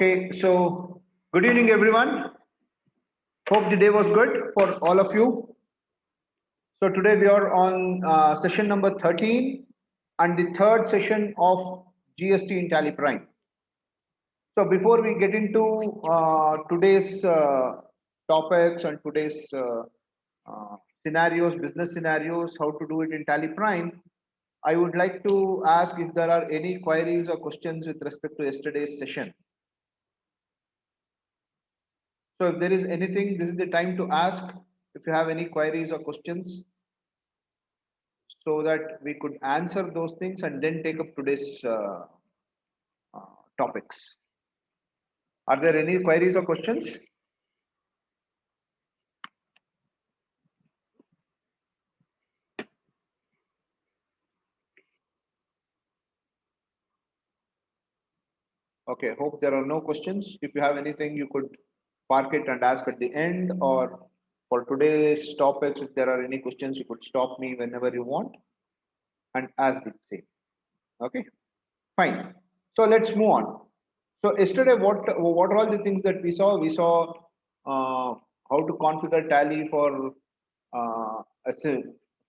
Okay, so good evening, everyone. Hope the day was good for all of you. So today we are on session number 13 and the third session of GST in TallyPrime. So before we get into today's topics and today's scenarios, business scenarios, how to do it in TallyPrime, I would like to ask if there are any queries or questions with respect to yesterday's session. So if there is anything, this is the time to ask if you have any queries or questions so that we could answer those things and then take up today's topics. Are there any queries or questions? Okay, hope there are no questions. If you have anything, you could park it and ask at the end, or for today's topics, if there are any questions, you could stop me whenever you want and ask the same. Okay, fine. So let's move on. So yesterday, what are all the things that we saw? We saw how to configure Tally for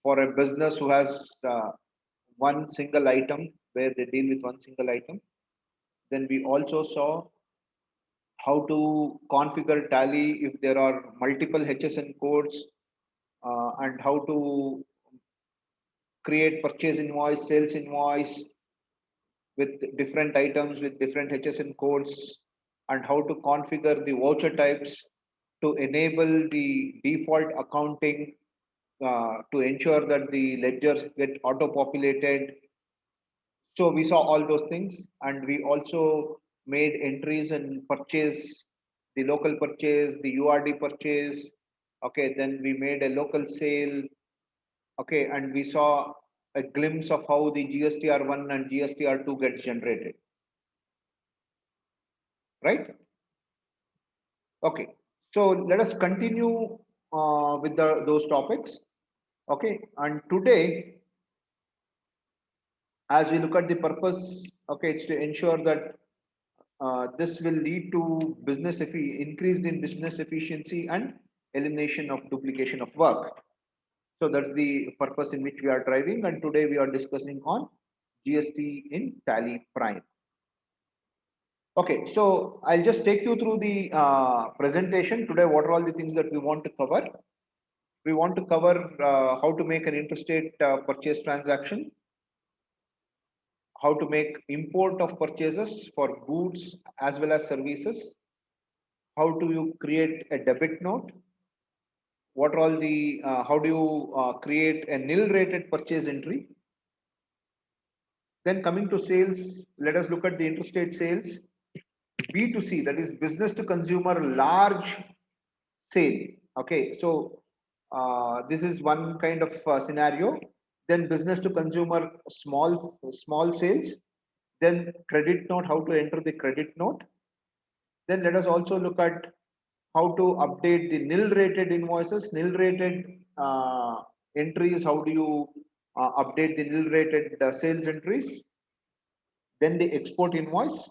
for a business who has one single item where they deal with one single item. Then we also saw how to configure Tally if there are multiple HSN codes and how to create purchase invoice, sales invoice with different items with different HSN codes, and how to configure the voucher types to enable the default accounting to ensure that the ledgers get auto populated. So we saw all those things, and we also made entries and purchase, the local purchase, the URD purchase. Okay, then we made a local sale. Okay, and we saw a glimpse of how the GSTR1 and GSTR2 gets generated. Right? Okay, so let us continue with those topics. Okay, and today, as we look at the purpose, okay, it's to ensure that this will lead to increased in business efficiency and elimination of duplication of work. So that's the purpose in which we are driving, and today we are discussing on GST in TallyPrime. Okay, so I'll just take you through the presentation today. What are all the things that we want to cover? We want to cover how to make an interstate purchase transaction, how to make import of purchases for goods as well as services, how do you create a debit note, what are all the how do you create a nil rated purchase entry. Then coming to sales, let us look at the interstate sales. B2C, that is business to consumer large sale. Okay, so this is one kind of scenario. Then business to consumer small sales. Then credit note, how to enter the credit note. Then let us also look at how to update the nil rated invoices, nil rated entries. How do you update the nil rated sales entries? Then the export invoice.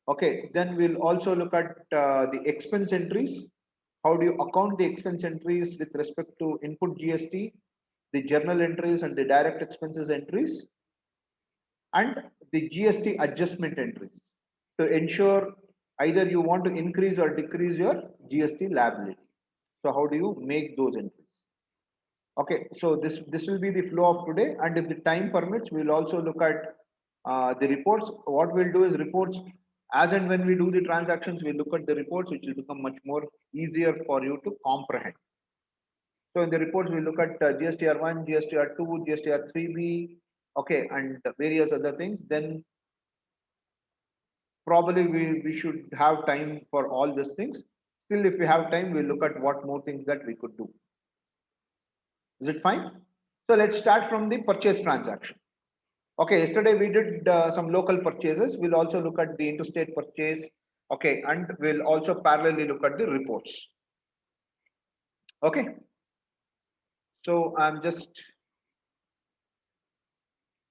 Okay, then we'll also look at the expense entries. How do you account the expense entries with respect to input GST, the journal entries and the direct expenses entries, and the GST adjustment entries to ensure either you want to increase or decrease your GST liability. So how do you make those entries? Okay, so this will be the flow of today, and if the time permits, we will also look at the reports. What we'll do is reports as and when we do the transactions, we look at the reports, which will become much more easier for you to comprehend. So in the reports, we look at GSTR1, GSTR2, GSTR3B, okay, and various other things. Then probably we should have time for all these things. Still, if we have time, we'll look at what more things that we could do. Is it fine? So let's start from the purchase transaction. Okay, yesterday we did some local purchases. We'll also look at the interstate purchase. Okay, and we'll also parallelly look at the reports. Okay, so I'm just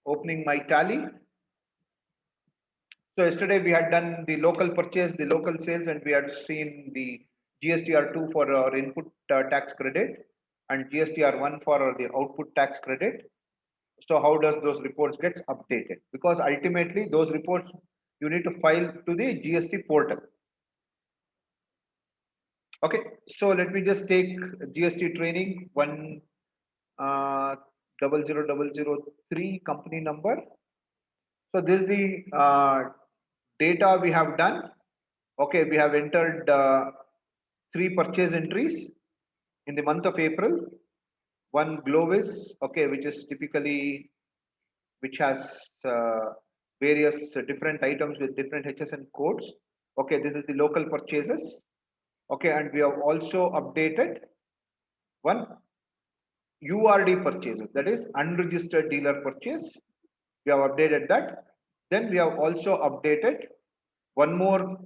opening my Tally. So yesterday we had done the local purchase, the local sales, and we had seen the GSTR2 for our input tax credit and GSTR1 for the output tax credit. So how does those reports get updated? Because ultimately those reports you need to file to the GST portal. Okay, so let me just take GST training 1000003 company number. So this is the data we have done. Okay, we have entered 3 purchase entries in the month of April. One Glovis, okay, which is typically which has various different items with different HSN codes. Okay, this is the local purchases. Okay, and we have also updated one URD purchases, that is unregistered dealer purchase. We have updated that. Then we have also updated one more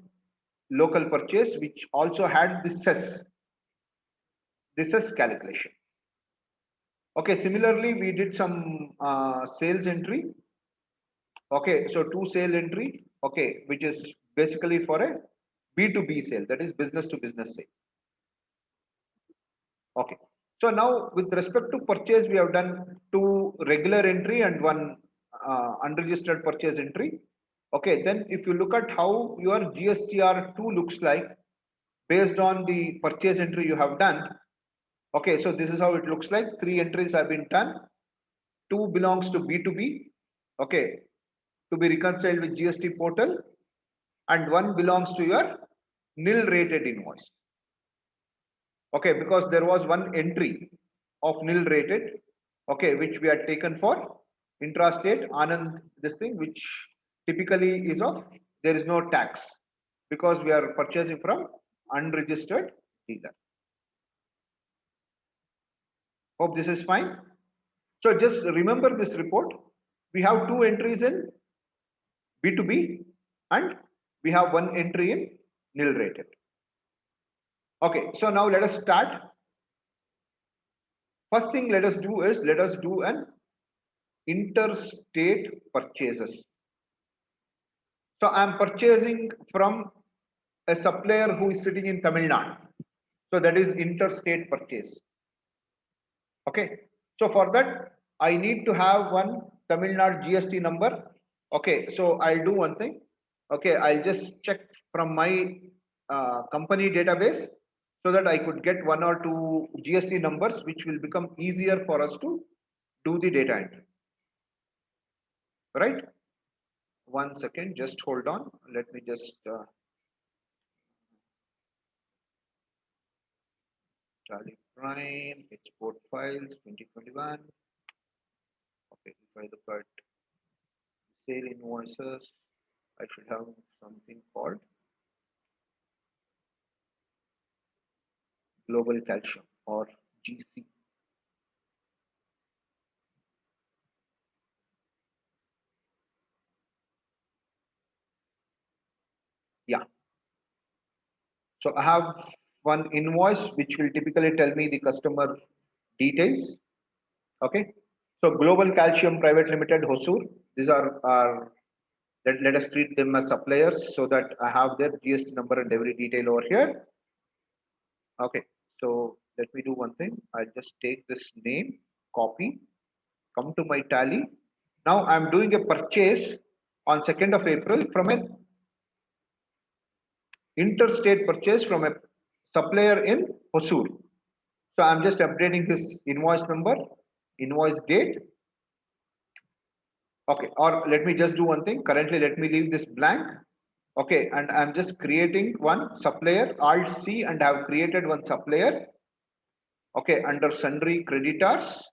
local purchase which also had the cess. This is calculation. Okay, similarly, we did some sales entry. Okay, so 2 sale entry, okay, which is basically for a B2B sale, that is business to business sale. Okay, so now with respect to purchase, we have done 2 regular entry and 1 unregistered purchase entry. Okay, then if you look at how your GSTR2 looks like based on the purchase entry you have done. Okay, so this is how it looks like. 3 entries have been done. 2 belongs to B2B. Okay, to be reconciled with GST portal, and 1 belongs to your nil rated invoice. Okay, because there was 1 entry of nil rated, okay, which we had taken for intrastate Anand, this thing, which typically is of there is no tax because we are purchasing from unregistered dealer. Hope this is fine. So just remember this report. We have 2 entries in B2B and we have 1 entry in nil rated. Okay, so now let us start. First thing let us do is let us do an interstate purchases. So I am purchasing from a supplier who is sitting in Tamil Nadu. So that is interstate purchase. Okay, so for that I need to have one Tamil Nadu GST number. Okay, so I'll do one thing. Okay, I'll just check from my company database so that I could get 1 or 2 GST numbers, which will become easier for us to do the data entry. Right? 1 second, just hold on. Let me just TallyPrime export files 2021. Okay, if I look at sale invoices, I should have something called global calcium or GC. Yeah. So I have one invoice which will typically tell me the customer details. Okay. So Global Calcium Private Limited, Hosur. These are let us treat them as suppliers so that I have their GST number and every detail over here. Okay. So let me do one thing. I'll just take this name, copy, come to my tally. Now I'm doing a purchase on 2nd of April from an interstate purchase from a supplier in Hosur. So I'm just updating this invoice number, invoice date. Okay, or let me just do one thing. Currently, let me leave this blank. Okay, and I'm just creating one supplier, Alt C, and have created one supplier. Okay, under sundry creditors.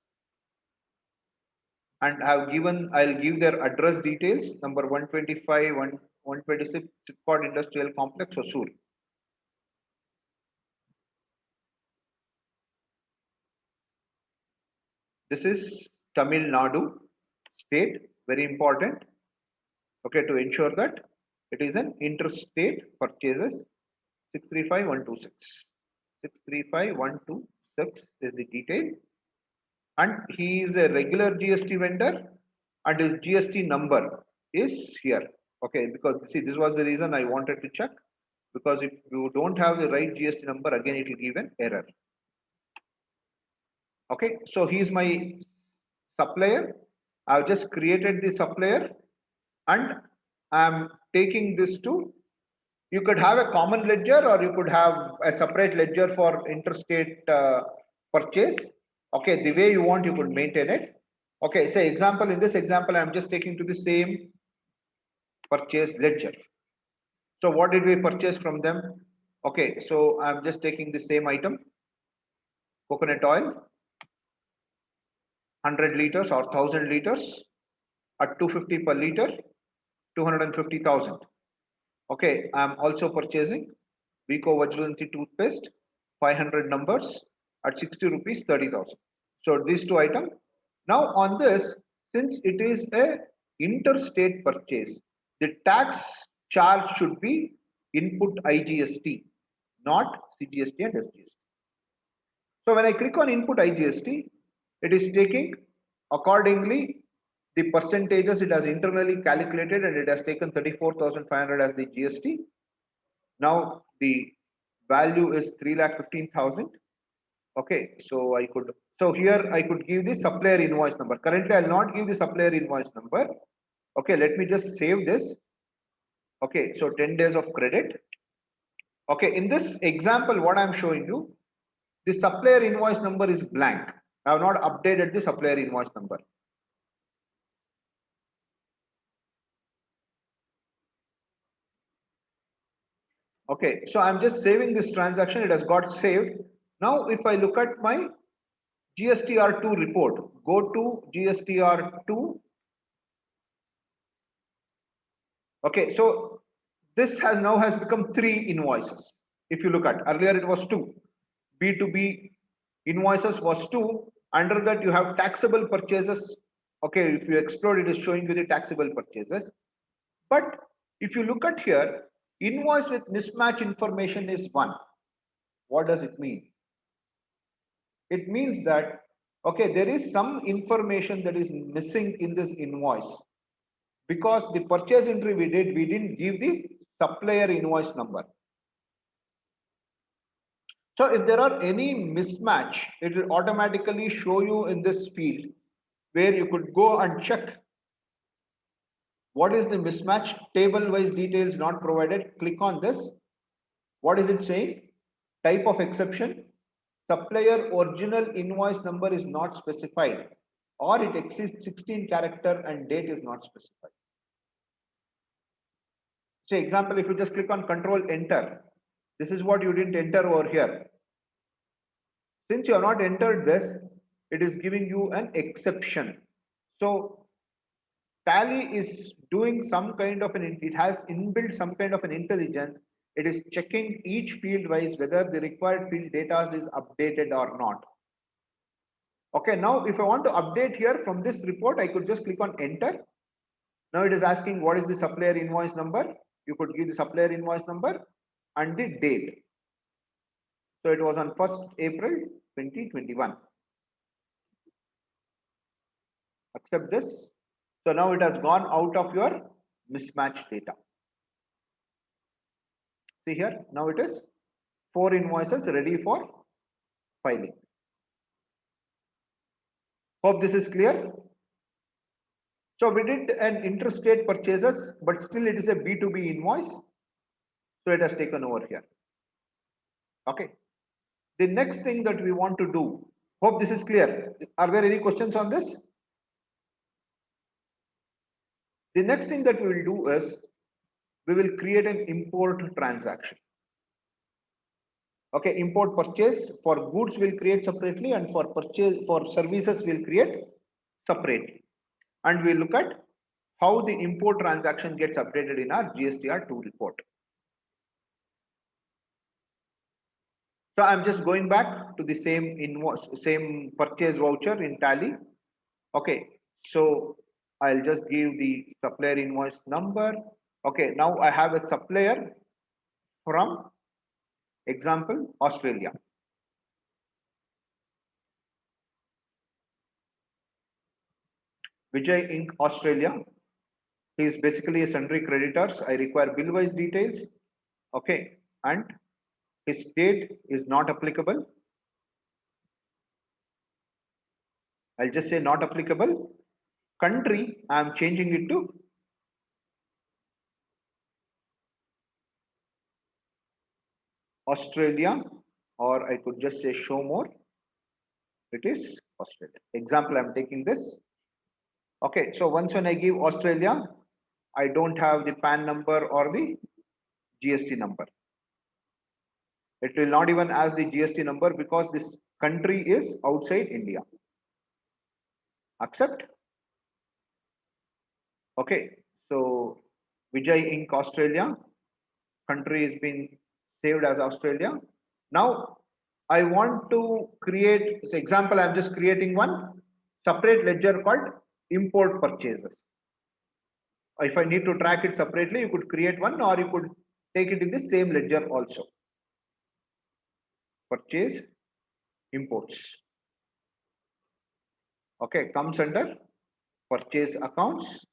And I'll give their address details, number 125, 126, Chipcord Industrial Complex, Hosur. This is Tamil Nadu state, very important. Okay, to ensure that it is an interstate purchases 635126. 635126 is the detail, and he is a regular GST vendor, and his GST number is here Okay, because see, this was the reason I wanted to check, because if you don't have the right GST number, again it will give an error. Okay, so he's my supplier. I've just created the supplier and I'm taking this to, you could have a common ledger or you could have a separate ledger for interstate purchase. Okay, the way you want, you could maintain it. Okay, say example, in this example, I'm just taking to the same purchase ledger. So what did we purchase from them? Okay, so I'm just taking the same item, coconut oil, 100 liters or 1000 liters at 250 per liter, 250,000. Okay, I'm also purchasing Vico Vagilanti toothpaste, 500 numbers at 60 rupees, 30,000. So these two items. Now on this, since it is a interstate purchase, the tax charge should be input IGST, not CGST and SGST. So when I click on input IGST, it is taking accordingly the percentages it has internally calculated, and it has taken 34,500 as the GST. Now the value is 3,15,000. Okay, so here I could give the supplier invoice number. Currently, I'll not give the supplier invoice number. Okay, let me just save this. Okay, so 10 days of credit. Okay, in this example, what I'm showing you, the supplier invoice number is blank. I have not updated the supplier invoice number. Okay, so I'm just saving this transaction. It has got saved. Now, if I look at my GSTR2 report, go to GSTR2. Okay, so this has become 3 invoices. If you look at earlier, it was 2. B2B invoices was 2. Under that, you have taxable purchases. Okay, if you explore, it is showing you the taxable purchases. But if you look at here, invoice with mismatch information is 1. What does it mean? It means that, okay, there is some information that is missing in this invoice, because the purchase entry we didn't give the supplier invoice number. So if there are any mismatch, it will automatically show you in this field where you could go and check what is the mismatch. Table wise details not provided. Click on this. What is it saying? Type of exception. Supplier original invoice number is not specified, or it exceeds 16 character and date is not specified. Say example, if you just click on control enter, this is what you didn't enter over here. Since you have not entered this, it is giving you an exception. So Tally is doing some kind of it has inbuilt some kind of an intelligence. It is checking each field wise whether the required field data is updated or not. Okay, now if I want to update here from this report, I could just click on enter. Now it is asking what is the supplier invoice number. You could give the supplier invoice number and the date. So it was on 1st April 2021. Accept this. So now it has gone out of your mismatch data. See here, now it is 4 invoices ready for filing. Hope this is clear. So we did an interstate purchases, but still it is a B2B invoice. So it has taken over here. Okay. The next thing that we want to do, hope this is clear. Are there any questions on this? The next thing that we will do is we will create an import transaction. Okay, import purchase for goods will create separately, and for purchase for services will create separately. And we look at how the import transaction gets updated in our GSTR2 report. So I'm just going back to the same invoice, same purchase voucher in Tally. Okay, so I'll just give the supplier invoice number. Okay, now I have a supplier from example Australia. Vijay Inc. Australia. He is basically a sundry creditors. I require bill wise details. Okay, and his state is not applicable. I'll just say not applicable. Country, I am changing it to Australia, or I could just say show more. It is Australia. Example, I'm taking this. Okay, so once when I give Australia, I don't have the PAN number or the GST number. It will not even ask the GST number because this country is outside India. Accept. Okay, so Vijay Inc. Australia, country is being saved as Australia. Now I want to create, so example, I'm just creating one separate ledger called import purchases. If I need to track it separately, you could create one, or you could take it in the same ledger also. Purchase imports. Okay, comes under purchase accounts.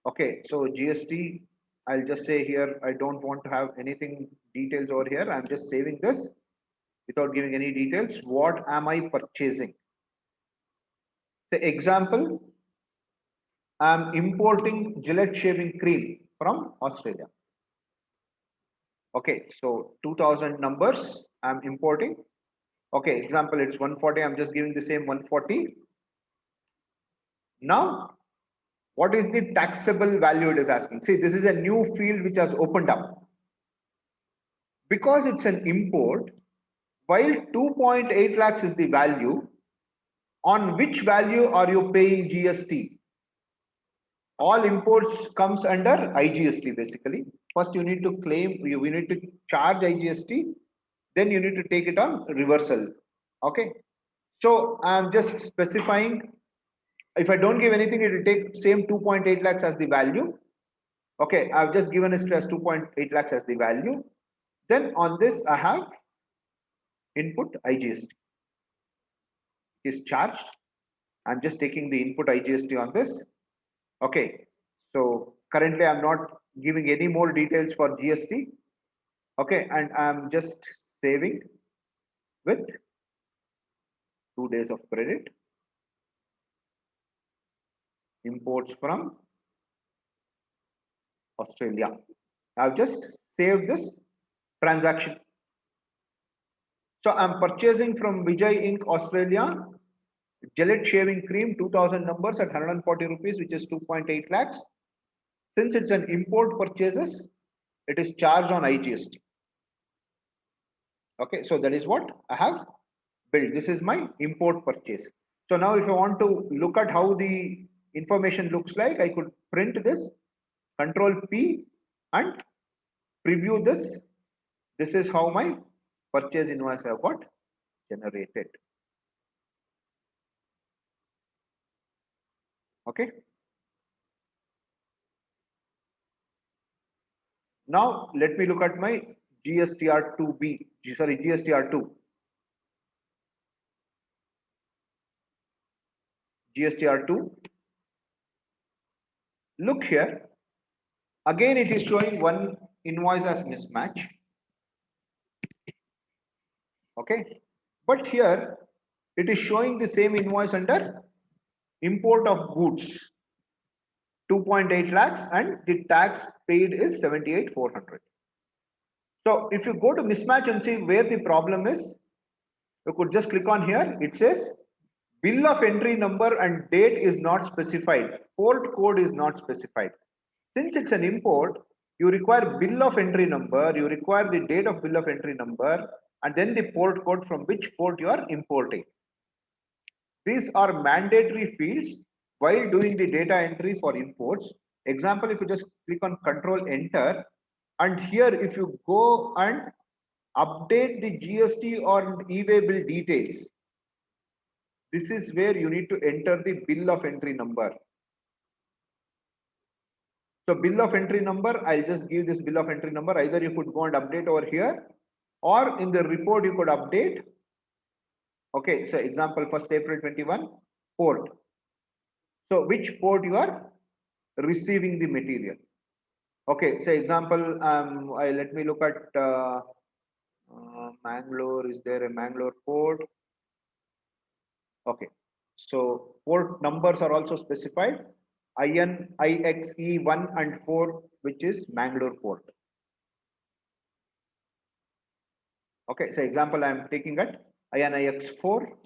Okay, so GST, I'll just say here, I don't want to have anything details over here. I'm just saving this without giving any details. What am I purchasing? The example, I'm importing Gillette shaving cream from Australia. Okay, so 2000 numbers I'm importing. Okay, example, it's 140. I'm just giving the same 140. Now, what is the taxable value it is asking? See, this is a new field which has opened up. Because it's an import, while 2.8 lakhs is the value, on which value are you paying GST? All imports comes under IGST basically. First you need to claim, you need to charge IGST, then you need to take it on reversal. Okay. So I'm just specifying, if I don't give anything, it will take same 2.8 lakhs as the value. Okay, I've just given it as 2.8 lakhs as the value. Then on this, I have input IGST is charged. I'm just taking the input IGST on this. Okay, so currently I'm not giving any more details for GST. Okay, and I'm just saving with 2 days of credit. Imports from Australia. I've just saved this transaction. So I'm purchasing from Vijay Inc. Australia, Gillette shaving cream, 2000 numbers at 140 rupees, which is 2.8 lakhs. Since it's an import purchases, it is charged on IGST. Okay, so that is what I have built. This is my import purchase. So now if I want to look at how the information looks like, I could print this, Control P and preview this. This is how my purchase invoice have got generated. Okay. Now let me look at my GSTR2B, sorry, GSTR2. GSTR2. Look here. Again, it is showing one invoice as mismatch. Okay. But here it is showing the same invoice under import of goods 2.8 lakhs and the tax paid is 78,400. So if you go to mismatch and see where the problem is, you could just click on here. It says bill of entry number and date is not specified. Port code is not specified. Since it's an import, you require bill of entry number, you require the date of bill of entry number, and then the port code from which port you are importing. These are mandatory fields while doing the data entry for imports. Example, if you just click on Control Enter, and here if you go and update the GST or e-way bill details, this is where you need to enter the bill of entry number. So bill of entry number, I'll just give this bill of entry number. Either you could go and update over here, or in the report you could update. Okay, so example, 1st April 21, port. So which port you are receiving the material. Okay, say example, let me look at Mangalore. Is there a Mangalore port? Okay, so port numbers are also specified. INIXE 1 and 4, which is Mangalore port. Okay, so example I am taking at INIX 4.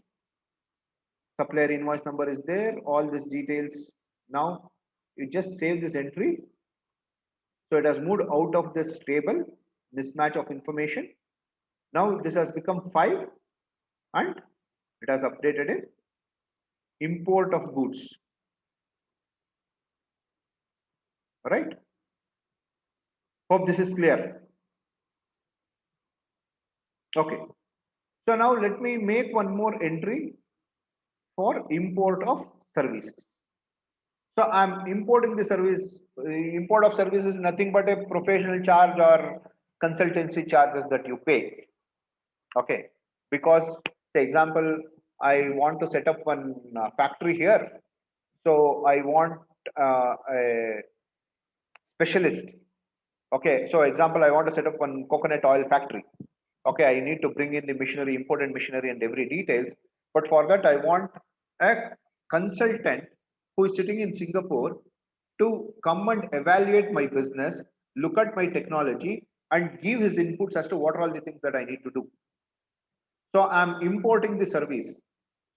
Supplier invoice number is there. All these details. Now you just save this entry. So it has moved out of this table, mismatch of information. Now this has become 5 and it has updated in import of goods. Right? Hope this is clear. Okay. So now let me make one more entry for import of services. So I'm importing the service. Import of service is nothing but a professional charge or consultancy charges that you pay. Okay. Because, say, example, I want to set up one factory here. So I want a specialist. Okay. So example, I want to set up one coconut oil factory. Okay, I need to bring in the machinery, imported machinery and every details. But for that, I want a consultant who is sitting in Singapore to come and evaluate my business, look at my technology and give his inputs as to what are all the things that I need to do. So I'm importing the service.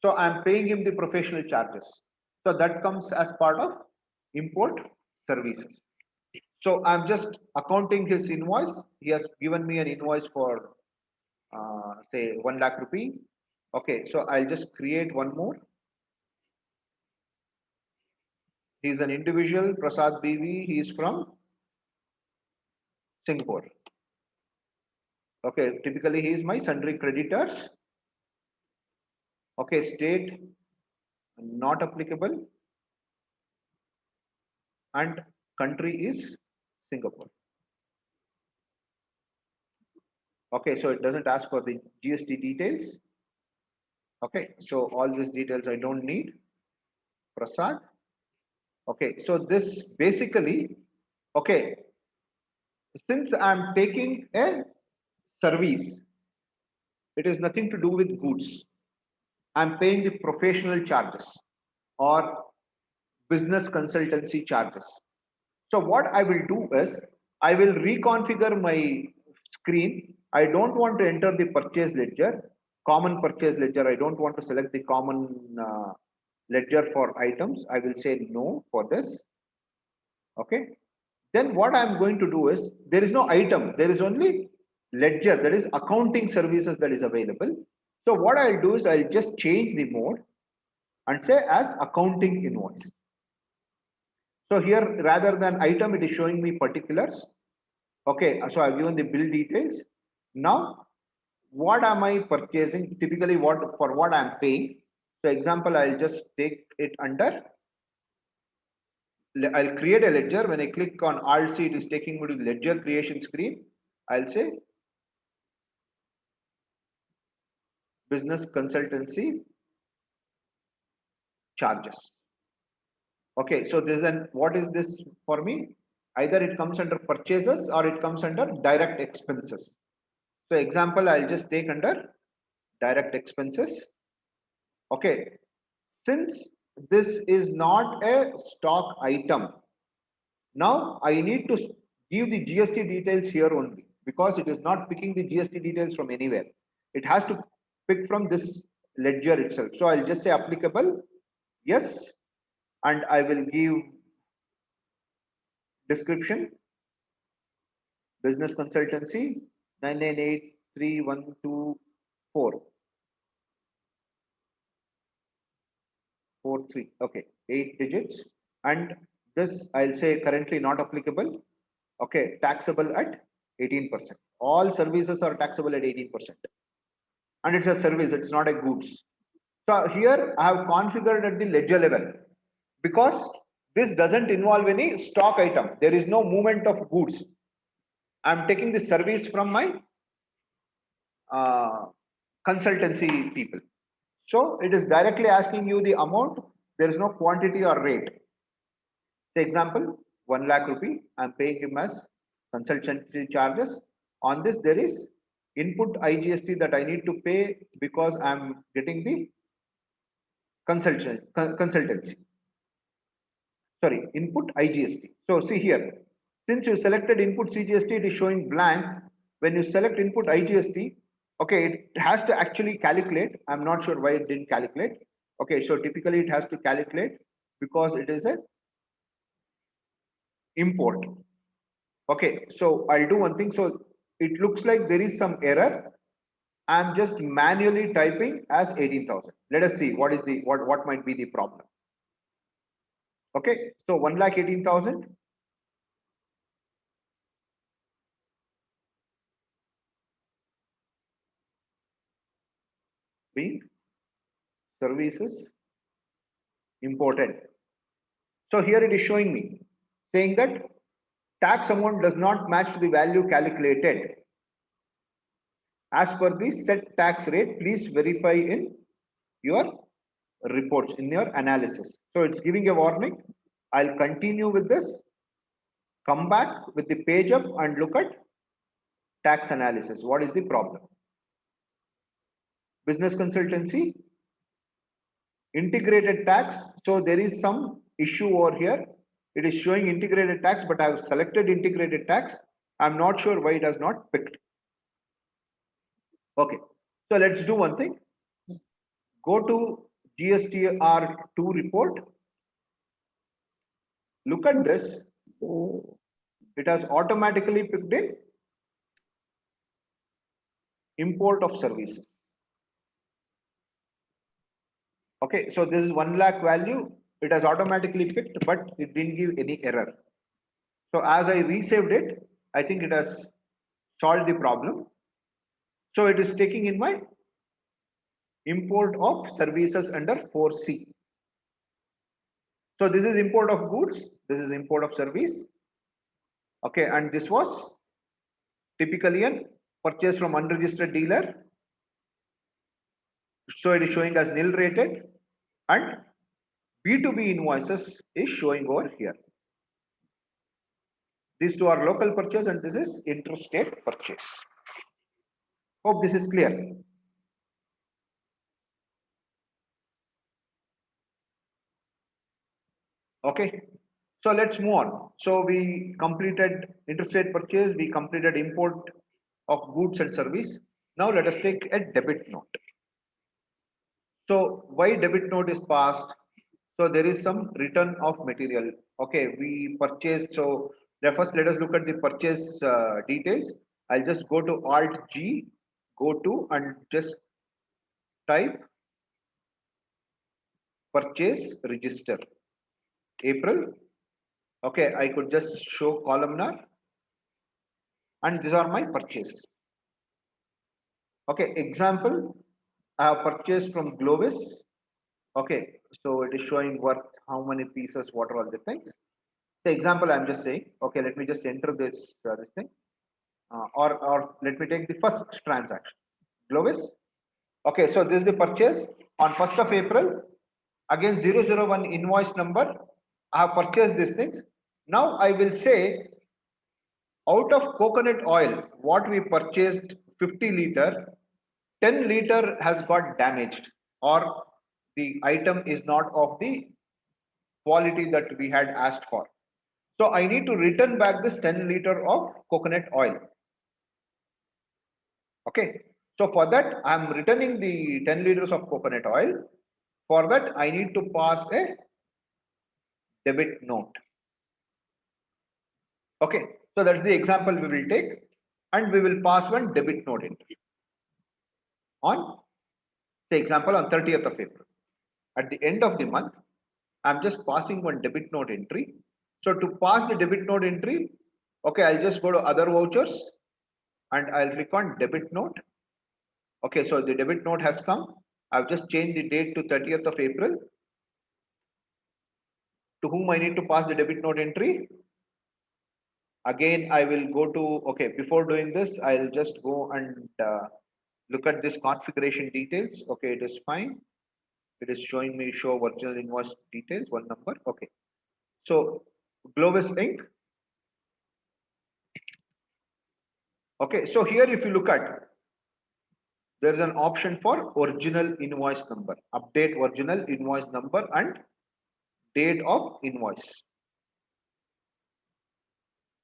So I'm paying him the professional charges. So that comes as part of import services. So I'm just accounting his invoice. He has given me an invoice for say 1 lakh rupee. Okay, so I'll just create one more. He's an individual, Prasad BV. He is from Singapore. Okay, typically he is my sundry creditors. Okay, state not applicable and country is Singapore. Okay, so it doesn't ask for the GST details. Okay, so all these details I don't need. Prasad. Okay, so this basically, okay, since I'm taking a service, it is nothing to do with goods. I'm paying the professional charges or business consultancy charges. So what I will do is I will reconfigure my screen. I don't want to enter the purchase ledger, common purchase ledger. I don't want to select the common ledger for items. I will say no for this. Okay. Then what I'm going to do is there is no item. There is only ledger, that is accounting services that is available. So what I'll do is I'll just change the mode and say as accounting invoice. So here rather than item, it is showing me particulars. Okay, so I've given the bill details. Now, what am I purchasing? Typically, what I'm paying. So example, I'll just take it under. I'll create a ledger. When I click on Alt C, it is taking me to the ledger creation screen. I'll say business consultancy charges. Okay, so this is what is this for me? Either it comes under purchases or it comes under direct expenses. So example, I'll just take under direct expenses. Okay, since this is not a stock item, now I need to give the GST details here only because it is not picking the GST details from anywhere. It has to pick from this ledger itself. So I'll just say applicable, yes, and I will give description, business consultancy 9983124. 43. Okay, 8 digits. And this I'll say currently not applicable. Okay, taxable at 18%. All services are taxable at 18%. And it's a service, it's not a goods. So here I have configured at the ledger level because this doesn't involve any stock item. There is no movement of goods. I'm taking the service from my consultancy people. So it is directly asking you the amount. There is no quantity or rate. Say example, 1 lakh rupee, I'm paying him as consultancy charges. On this, there is input IGST that I need to pay because I'm getting the consultancy. Sorry, input IGST. So see here, since you selected input CGST, it is showing blank. When you select input IGST, okay, it has to actually calculate. I'm not sure why it didn't calculate. Okay, so typically it has to calculate because it is a import. Okay, so I'll do one thing. So it looks like there is some error. I'm just manually typing as 18,000. Let us see what is the what might be the problem. Okay, so 1,18,000 being services imported. So here it is showing me saying that tax amount does not match to the value calculated as per the set tax rate. Please verify in your reports, in your analysis. So it's giving a warning. I'll continue with this, come back with the page up and look at tax analysis. What is the problem? Business consultancy, integrated tax. So there is some issue over here. It is showing integrated tax, but I have selected integrated tax. I'm not sure why it has not picked. Okay, so let's do one thing. Go to GSTR2 report. Look at this. It has automatically picked in import of services. Okay, so this is 1 lakh value. It has automatically picked, but it didn't give any error. So as I resaved it, I think it has solved the problem. So it is taking in my import of services under 4C. So this is import of goods, this is import of service. Okay, and this was typically a purchase from unregistered dealer. So it is showing as nil rated, and B2B invoices is showing over here. These two are local purchase and this is interstate purchase. Hope this is clear. Okay, so let's move on. So we completed interstate purchase, we completed import of goods and service. Now let us take a debit note. So why debit note is passed? So there is some return of material. Okay, we purchased. So first let us look at the purchase details. I'll just go to Alt G, go to and just type purchase register. April. Okay, I could just show columnar and these are my purchases. Okay, example, I have purchased from Glovis. Okay, so it is showing worth how many pieces, what are all the things. So example, I'm just saying, okay, let me just enter this thing, or let me take the first transaction, Glovis. Okay, so this is the purchase on 1st of April. Again, 001 invoice number. I have purchased these things. Now I will say, out of coconut oil, what we purchased 50 liter, 10 liter has got damaged, or the item is not of the quality that we had asked for. So I need to return back this 10 liter of coconut oil. Okay. So for that, I'm returning the 10 liters of coconut oil. For that, I need to pass a debit note. Okay. So that's the example we will take, and we will pass one debit note entry on, say example, on 30th of April. At the end of the month, I'm just passing one debit note entry. So to pass the debit note entry, okay, I'll just go to other vouchers and I'll click on debit note. Okay, so the debit note has come. I've just changed the date to 30th of April. To whom I need to pass the debit note entry? Again, I will go to, okay, before doing this, I'll just go and look at this configuration details. Okay, it is fine. It is showing me show original invoice details, one number. Okay. So Globus Inc. Okay, so here if you look at, there is an option for original invoice number, update original invoice number and date of invoice.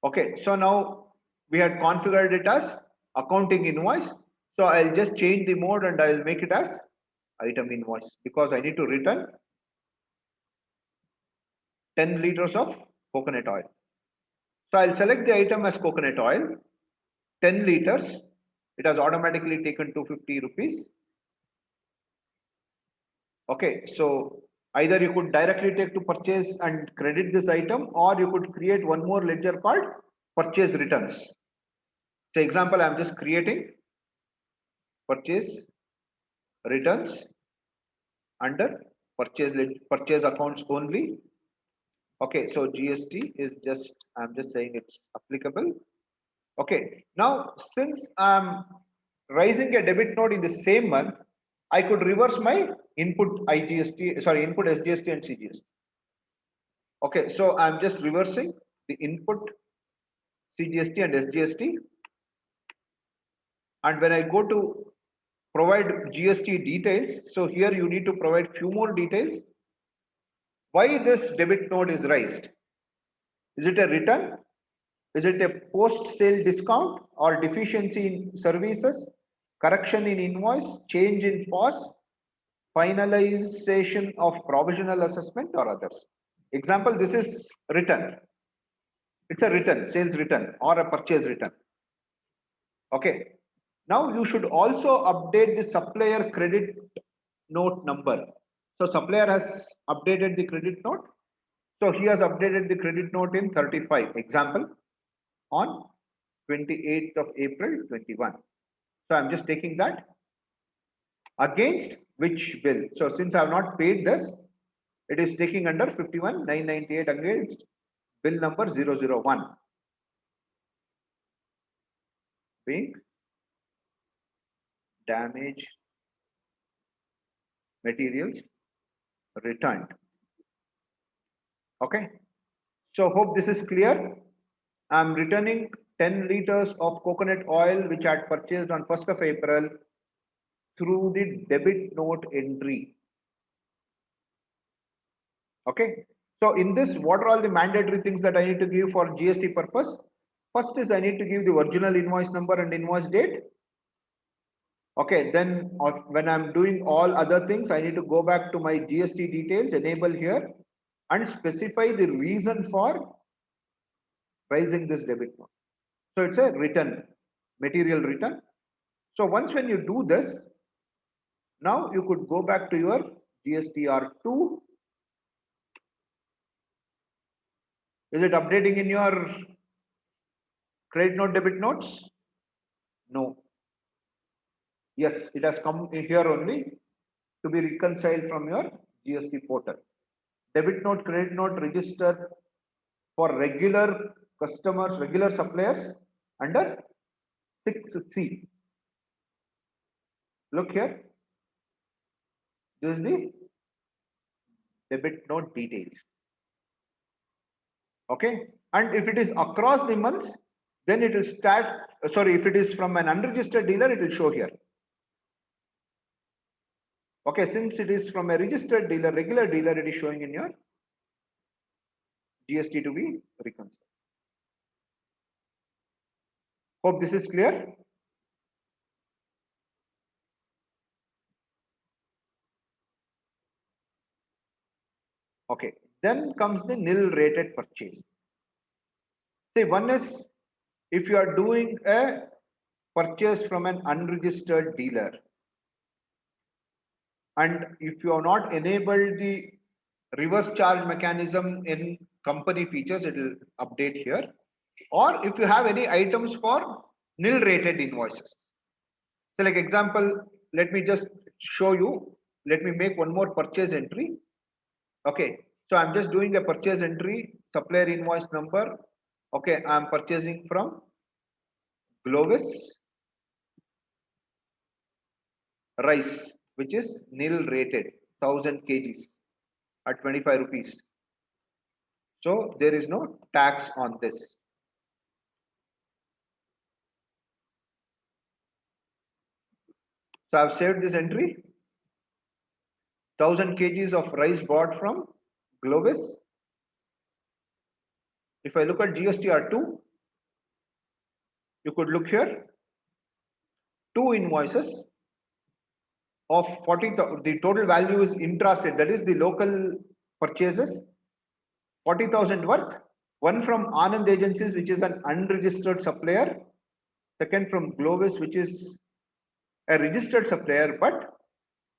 Okay, so now we had configured it as accounting invoice. So I'll just change the mode and I'll make it as item invoice because I need to return 10 liters of coconut oil. So I'll select the item as coconut oil, 10 liters. It has automatically taken 250 rupees. Okay, so either you could directly take to purchase and credit this item, or you could create one more ledger called purchase returns. So example, I'm just creating purchase returns under purchase accounts only. Okay, so GST is just, I'm just saying it's applicable. Okay, now since I'm raising a debit note in the same month, I could reverse my input input SGST and CGST. Okay, so I'm just reversing the input CGST and SGST. And when I go to provide GST details, so here you need to provide few more details. Why this debit note is raised? Is it a return? Is it a post-sale discount or deficiency in services, correction in invoice, change in POS, finalization of provisional assessment or others? Example, this is return. It's a return, sales return or a purchase return. Okay. Now you should also update the supplier credit note number. So supplier has updated the credit note. So he has updated the credit note in 35. Example, on 28th of April 21. So I'm just taking that against which bill. So since I have not paid this, it is taking under 51,998 against bill number 001 being damaged materials returned. Okay. So hope this is clear. I'm returning 10 liters of coconut oil which I had purchased on 1st of April through the debit note entry. Okay. So in this, what are all the mandatory things that I need to give for GST purpose? First is I need to give the original invoice number and invoice date. Okay, then when I'm doing all other things, I need to go back to my GST details, enable here and specify the reason for raising this debit note. So it's a return, material return. So once when you do this, now you could go back to your GSTR2. Is it updating in your credit note, debit notes? No. Yes, it has come here only to be reconciled from your GST portal. Debit note, credit note registered for regular customers, regular suppliers under 6C. Look here. This is the debit note details. Okay. And if it is across the months, then it will start. Sorry, if it is from an unregistered dealer, it will show here. Okay, since it is from a registered dealer, regular dealer, it is showing in your GST to be reconciled. Hope this is clear. Okay, then comes the nil rated purchase. See, one is if you are doing a purchase from an unregistered dealer, and if you are not enabled the reverse charge mechanism in company features, it will update here. Or if you have any items for nil rated invoices. So like example, let me just show you. Let me make one more purchase entry. Okay, so I'm just doing a purchase entry, supplier invoice number. Okay, I'm purchasing from Globus rice, which is nil rated, 1000 kgs at 25 rupees. So there is no tax on this. So I've saved this entry. 1000 kgs of rice bought from Globus. If I look at GSTR2, you could look here, 2 invoices of 40,000. The total value is intrastate, that is the local purchases, 40,000 worth. One from Anand Agencies, which is an unregistered supplier. Second from Globus, which is a registered supplier but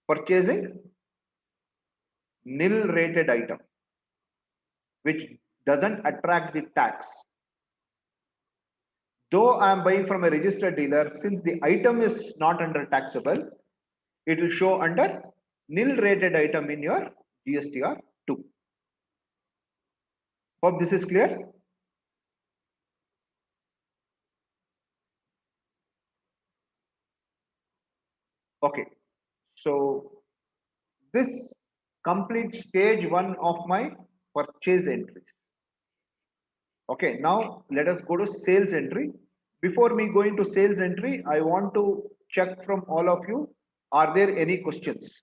purchasing nil rated item, which doesn't attract the tax. Though I am buying from a registered dealer, since the item is not under taxable, it will show under nil rated item in your GSTR 2. Hope this is clear. Okay, so this completes stage 1 of my purchase entries. Okay, now let us go to sales entry. Before me going to sales entry, I want to check from all of you, are there any questions?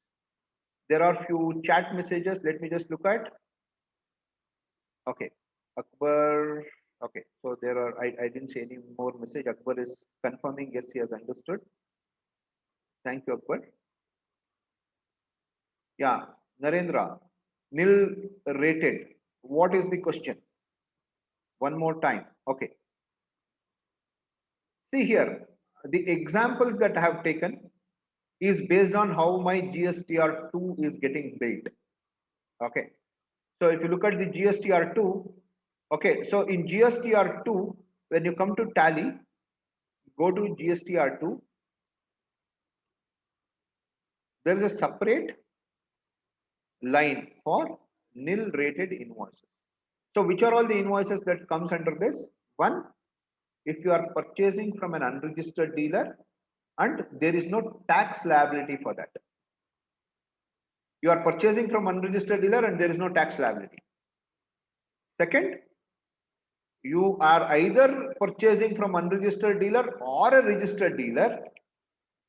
There are few chat messages, let me just look at. Okay, Akbar, okay, so there are, I didn't see any more message. Akbar is confirming, yes, he has understood. Thank you, Akbar. Yeah, Narendra, nil rated. What is the question? One more time. Okay. See here, the examples that I have taken is based on how my GSTR2 is getting built. Okay. So if you look at the GSTR2, okay, so in GSTR2, when you come to tally, go to GSTR2, there is a separate line for nil rated invoices. So which are all the invoices that comes under this? One, if you are purchasing from an unregistered dealer and there is no tax liability for that. You are purchasing from unregistered dealer and there is no tax liability. Second, you are either purchasing from unregistered dealer or a registered dealer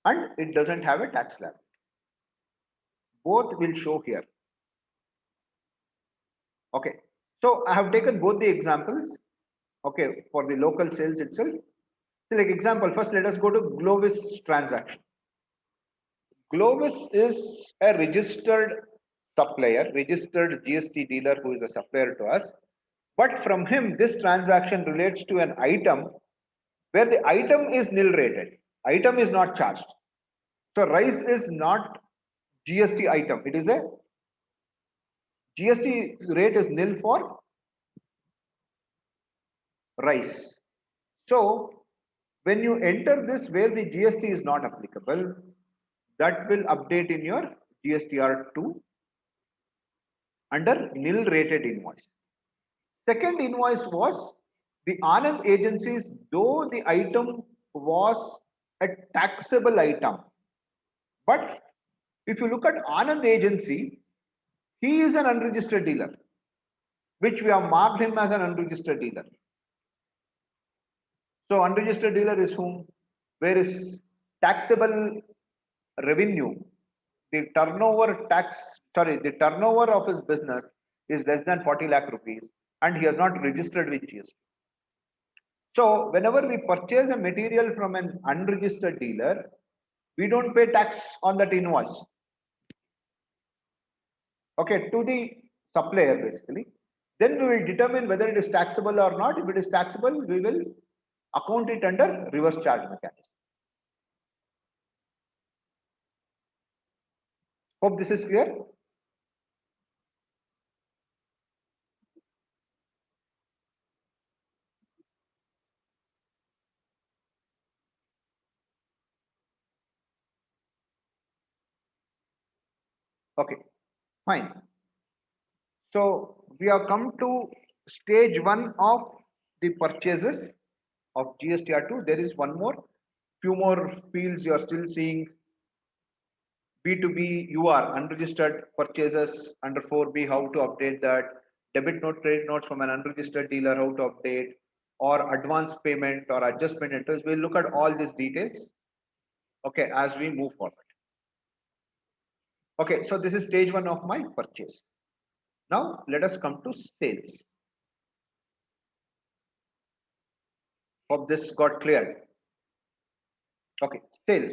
and it doesn't have a tax liability. Both will show here. Okay, so I have taken both the examples, okay, for the local sales itself. So like example, first let us go to Globus transaction. Globus is a registered supplier, registered GST dealer who is a supplier to us. But from him, this transaction relates to an item where the item is nil rated. Item is not charged. So rice is not GST item. It is a GST rate is nil for rice. So when you enter this where the GST is not applicable, that will update in your GSTR2 under nil rated invoice. Second invoice was the Anand agencies, though the item was a taxable item. But if you look at Anand agency, he is an unregistered dealer, which we have marked him as an unregistered dealer. So unregistered dealer is whom? Where is taxable revenue? The turnover the turnover of his business is less than 40 lakh rupees and he has not registered with GST. So whenever we purchase a material from an unregistered dealer, we don't pay tax on that invoice. Okay, to the supplier basically. Then we will determine whether it is taxable or not. If it is taxable, we will account it under reverse charge mechanism. Hope this is clear. Okay, fine. So we have come to stage 1 of the purchases of GSTR2. There is one more, few more fields you are still seeing. B2B, you are unregistered purchases under 4B, how to update that. debit note, credit notes from an unregistered dealer, how to update, or advance payment or adjustment entries. We'll look at all these details, okay, as we move forward. Okay, so this is stage one of my purchase. Now let us come to sales. Hope this got clear. Okay, sales.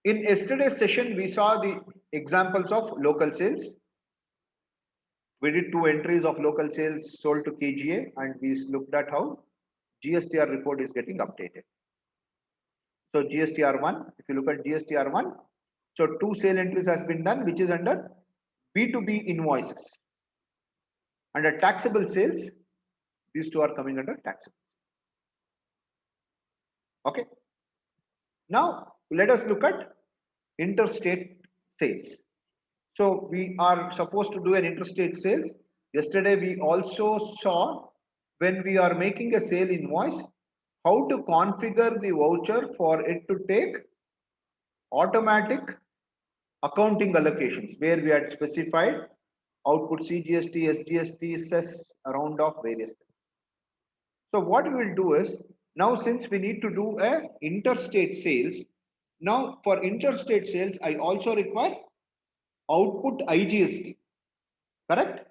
In yesterday's session, we saw the examples of local sales. We did 2 entries of local sales sold to KGA, and we looked at how GSTR report is getting updated. So GSTR1, if you look at GSTR1, so 2 sale entries has been done, which is under B2B invoices. Under taxable sales, these 2 are coming under taxable. Okay. Now let us look at interstate sales. So we are supposed to do an interstate sale. Yesterday we also saw when we are making a sale invoice, how to configure the voucher for it to take automatic accounting allocations, where we had specified output CGST, SGST, cess, round off various things. So what we will do is, now since we need to do a interstate sales, now for interstate sales, I also require output IGST, correct?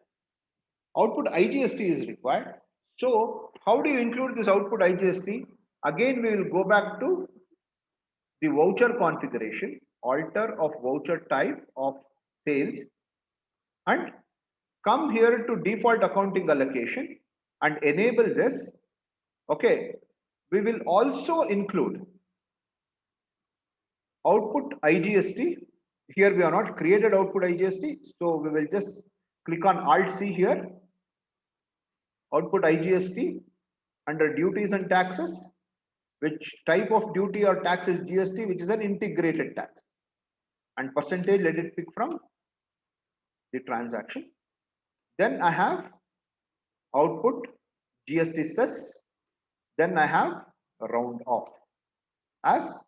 Output IGST is required. So how do you include this output IGST? Again, we will go back to the voucher configuration, alter of voucher type of sales, and come here to default accounting allocation and enable this. Okay, we will also include output IGST. Here we are not created output IGST, so we will just click on Alt C here. Output IGST under duties and taxes, which type of duty or tax is GST, which is an integrated tax, and percentage, let it pick from the transaction. Then I have output GST cess. Then I have a round off as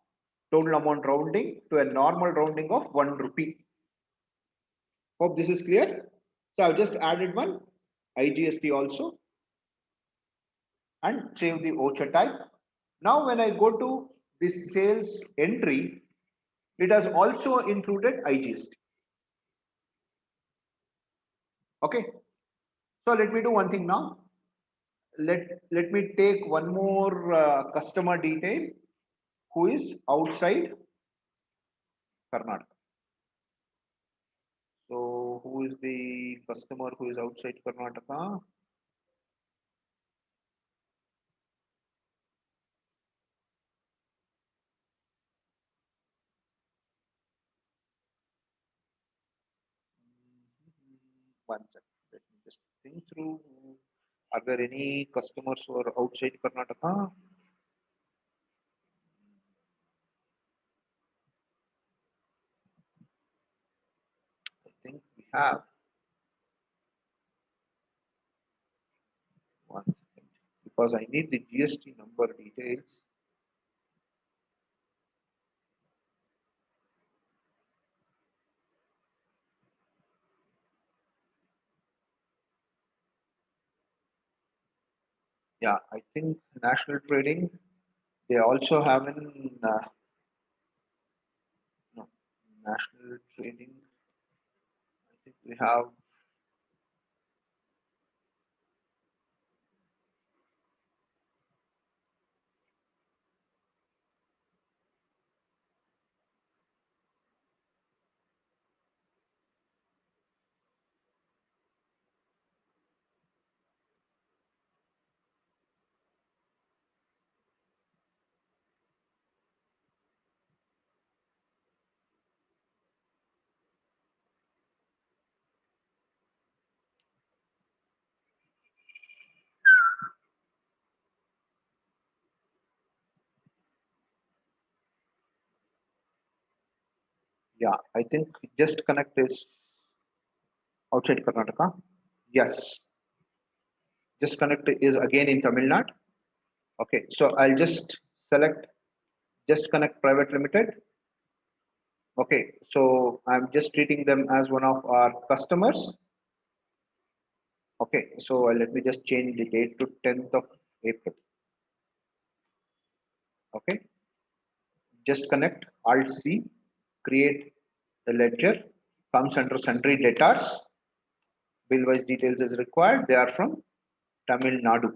total amount rounding to a normal rounding of 1 rupee. Hope this is clear. So I've just added one IGST also and save the voucher type. Now when I go to the sales entry, it has also included IGST. Okay. So let me do one thing now. Let me take one more customer detail who is outside Karnataka. So who is the customer who is outside Karnataka? One second. Let me just think through. Are there any customers who are outside Karnataka? I think we have. One second. Because I need the GST number details. Yeah, I think National Trading, they also have an no, National Trading. I think we have. Yeah, I think Just Connect is outside Karnataka. Yes, Just Connect is again in Tamil Nadu. Okay, so I'll just select Just Connect Private Limited. Okay, so I'm just treating them as one of our customers. Okay, so let me just change the date to 10th of April. Okay, just connect Alt C, create the ledger, comes under sundry debtors. Bill wise details is required. They are from Tamil Nadu.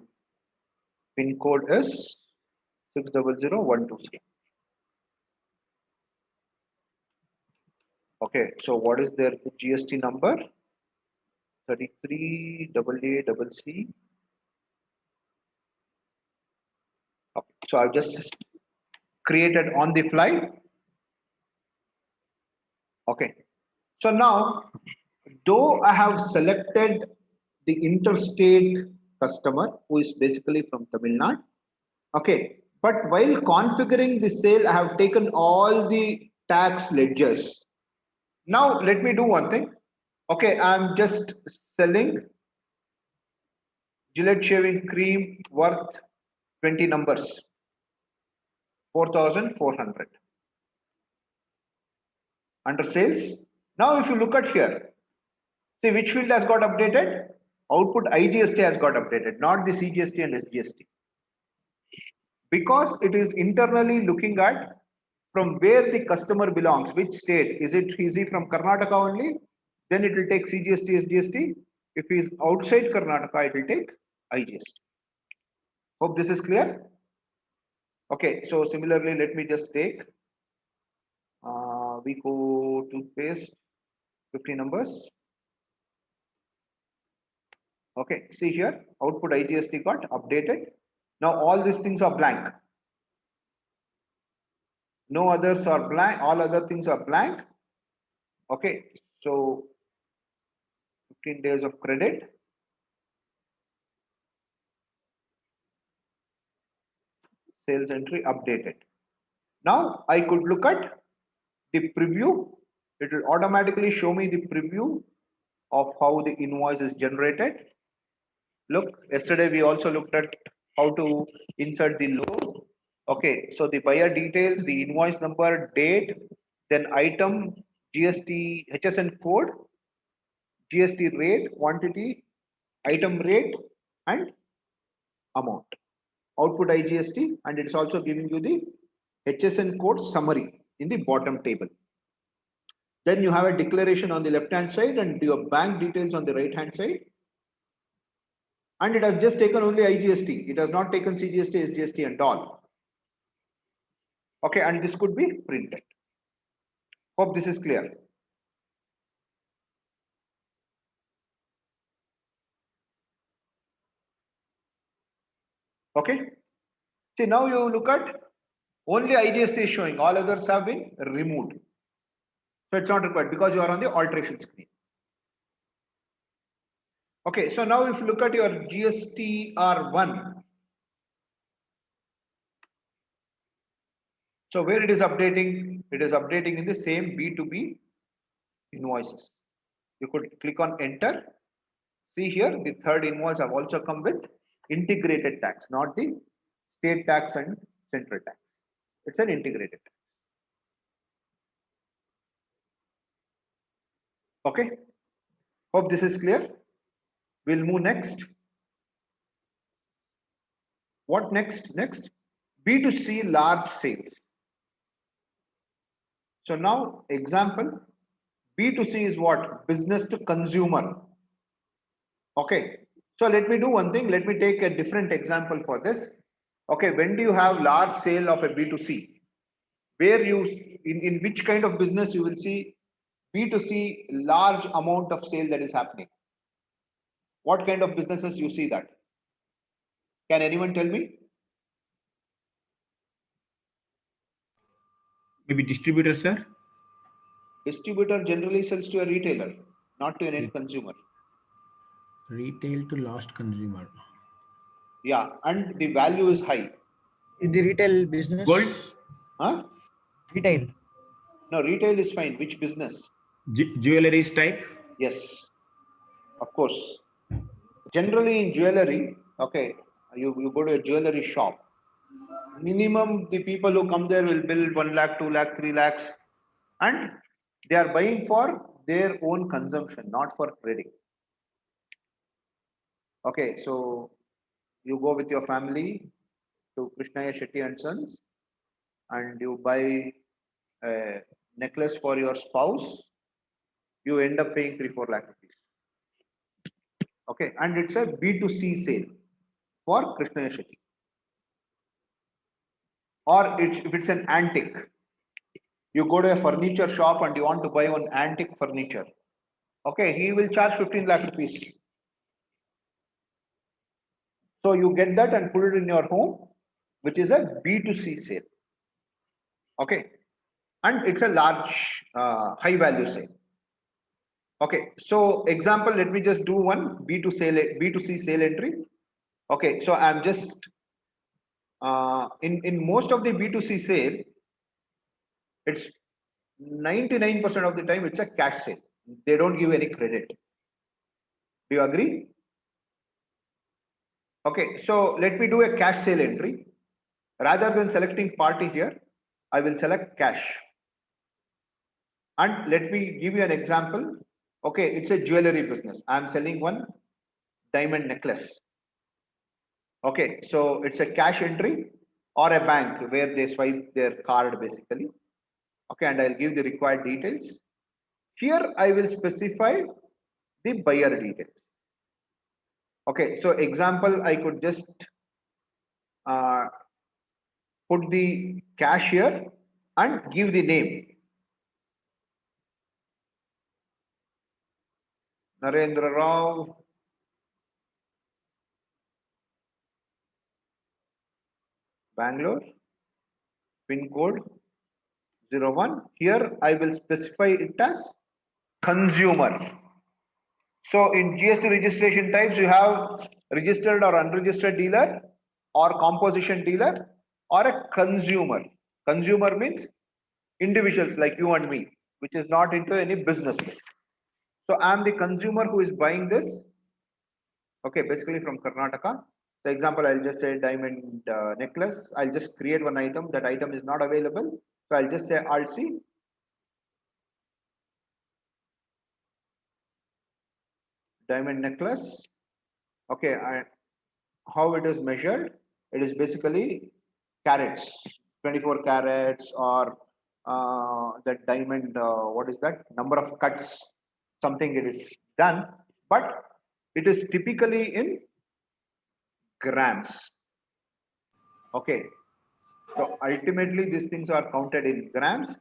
Pin code is 600123. Okay, so what is their GST number? 33AA CC. Okay, so I've just created on the fly. Okay, so now, though I have selected the interstate customer who is basically from Tamil Nadu, okay, but while configuring the sale, I have taken all the tax ledgers. Now, let me do one thing. Okay, I'm just selling Gillette shaving cream worth 20 numbers, 4,400 under sales. Now, if you look at here, see which field has got updated? Output IGST has got updated, not the CGST and SGST. Because it is internally looking at from where the customer belongs, which state. Is he from Karnataka only? Then it will take CGST, SGST. If he is outside Karnataka, it will take IGST. Hope this is clear. Okay, so similarly, let me just take, we go to paste 50 numbers. Okay, see here, output IGST got updated. Now all these things are blank. No others are blank, all other things are blank. Okay, so 15 days of credit. Sales entry updated. Now I could look at the preview. It will automatically show me the preview of how the invoice is generated. Look, yesterday we also looked at how to insert the logo. Okay, so the buyer details, the invoice number, date, then item, GST, HSN code, GST rate, quantity, item rate, and amount. Output IGST, and it's also giving you the HSN code summary in the bottom table. Then you have a declaration on the left hand side and your bank details on the right hand side. And it has just taken only IGST. It has not taken CGST, SGST and all. Okay, and this could be printed. Hope this is clear. Okay. See, now you look at only IGST is showing, all others have been removed. So it's not required because you are on the alteration screen. Okay, so now if you look at your GST R1, so where it is updating in the same B2B invoices. You could click on enter. See here, the third invoice have also come with integrated tax, not the state tax and central tax. It's an integrated tax. Okay. Hope this is clear. We'll move next. What next? Next, B2C large sales. So now example, B2C is what? Business to consumer. Okay. So let me do one thing. Let me take a different example for this. Okay. When do you have large sale of a B2C? Where you, in which kind of business you will see B2C large amount of sale that is happening? What kind of businesses you see that? Can anyone tell me? Maybe distributor, sir. Distributor generally sells to a retailer, not to an end consumer. Retail to last consumer. Yeah, and the value is high. In the retail business? Gold? Huh? Retail. No, retail is fine. Which business? Jewelries type? Yes, of course. Generally in jewelry, okay, you go to a jewelry shop. Minimum the people who come there will bill 1 lakh, 2 lakh, 3 lakhs, and they are buying for their own consumption, not for trading. Okay, so you go with your family to Krishnaya Shetty and Sons and you buy a necklace for your spouse, you end up paying 3-4 lakh rupees. Okay, and it's a B2C sale for Krishnaya Shetty. Or if it's an antique, you go to a furniture shop and you want to buy one antique furniture. Okay, he will charge 15 lakh rupees. So you get that and put it in your home, which is a B2C sale. Okay, and it's a large, high value sale. Okay, so example, let me just do one B2C sale entry. Okay, so I'm just in most of the B2C sale, it's 99% of the time it's a cash sale. They don't give any credit. Do you agree? Okay, so let me do a cash sale entry. Rather than selecting party here, I will select cash. And let me give you an example. Okay, it's a jewelry business. I'm selling one diamond necklace. Okay, so it's a cash entry or a bank where they swipe their card basically. Okay, and I'll give the required details. Here I will specify the buyer details. Okay, so example, I could just put the cash here and give the name. Narendra Rao, Bangalore, pin code 01. Here I will specify it as consumer. So in GST registration types, you have registered or unregistered dealer or composition dealer or a consumer. Consumer means individuals like you and me, which is not into any business. So I am the consumer who is buying this. Okay, basically from Karnataka. So example, I'll just say diamond necklace. I'll just create one item. That item is not available. So I'll just say RC. Diamond necklace. Okay, how it is measured? It is basically carats, 24 carats, or that diamond, what is that? Number of cuts, something it is done, but it is typically in grams. Okay, so ultimately these things are counted in grams.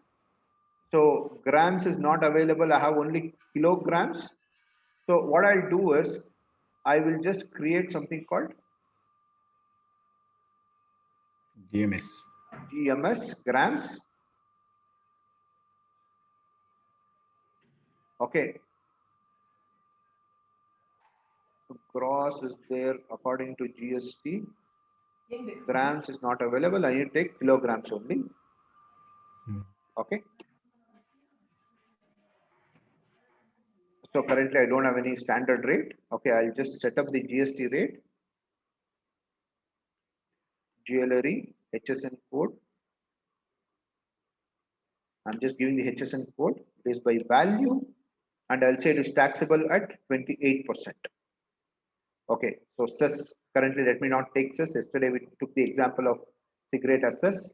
So grams is not available. I have only kilograms. So what I'll do is I will just create something called GMS. GMS, grams. Okay. So gross is there according to GST. Grams is not available. I need to take kilograms only. Okay. So currently I don't have any standard rate. Okay, I'll just set up the GST rate. Jewelry, HSN code. I'm just giving the HSN code. It is by value. And I'll say it is taxable at 28%. Okay, so cess, currently let me not take cess. Yesterday we took the example of cigarette as cess.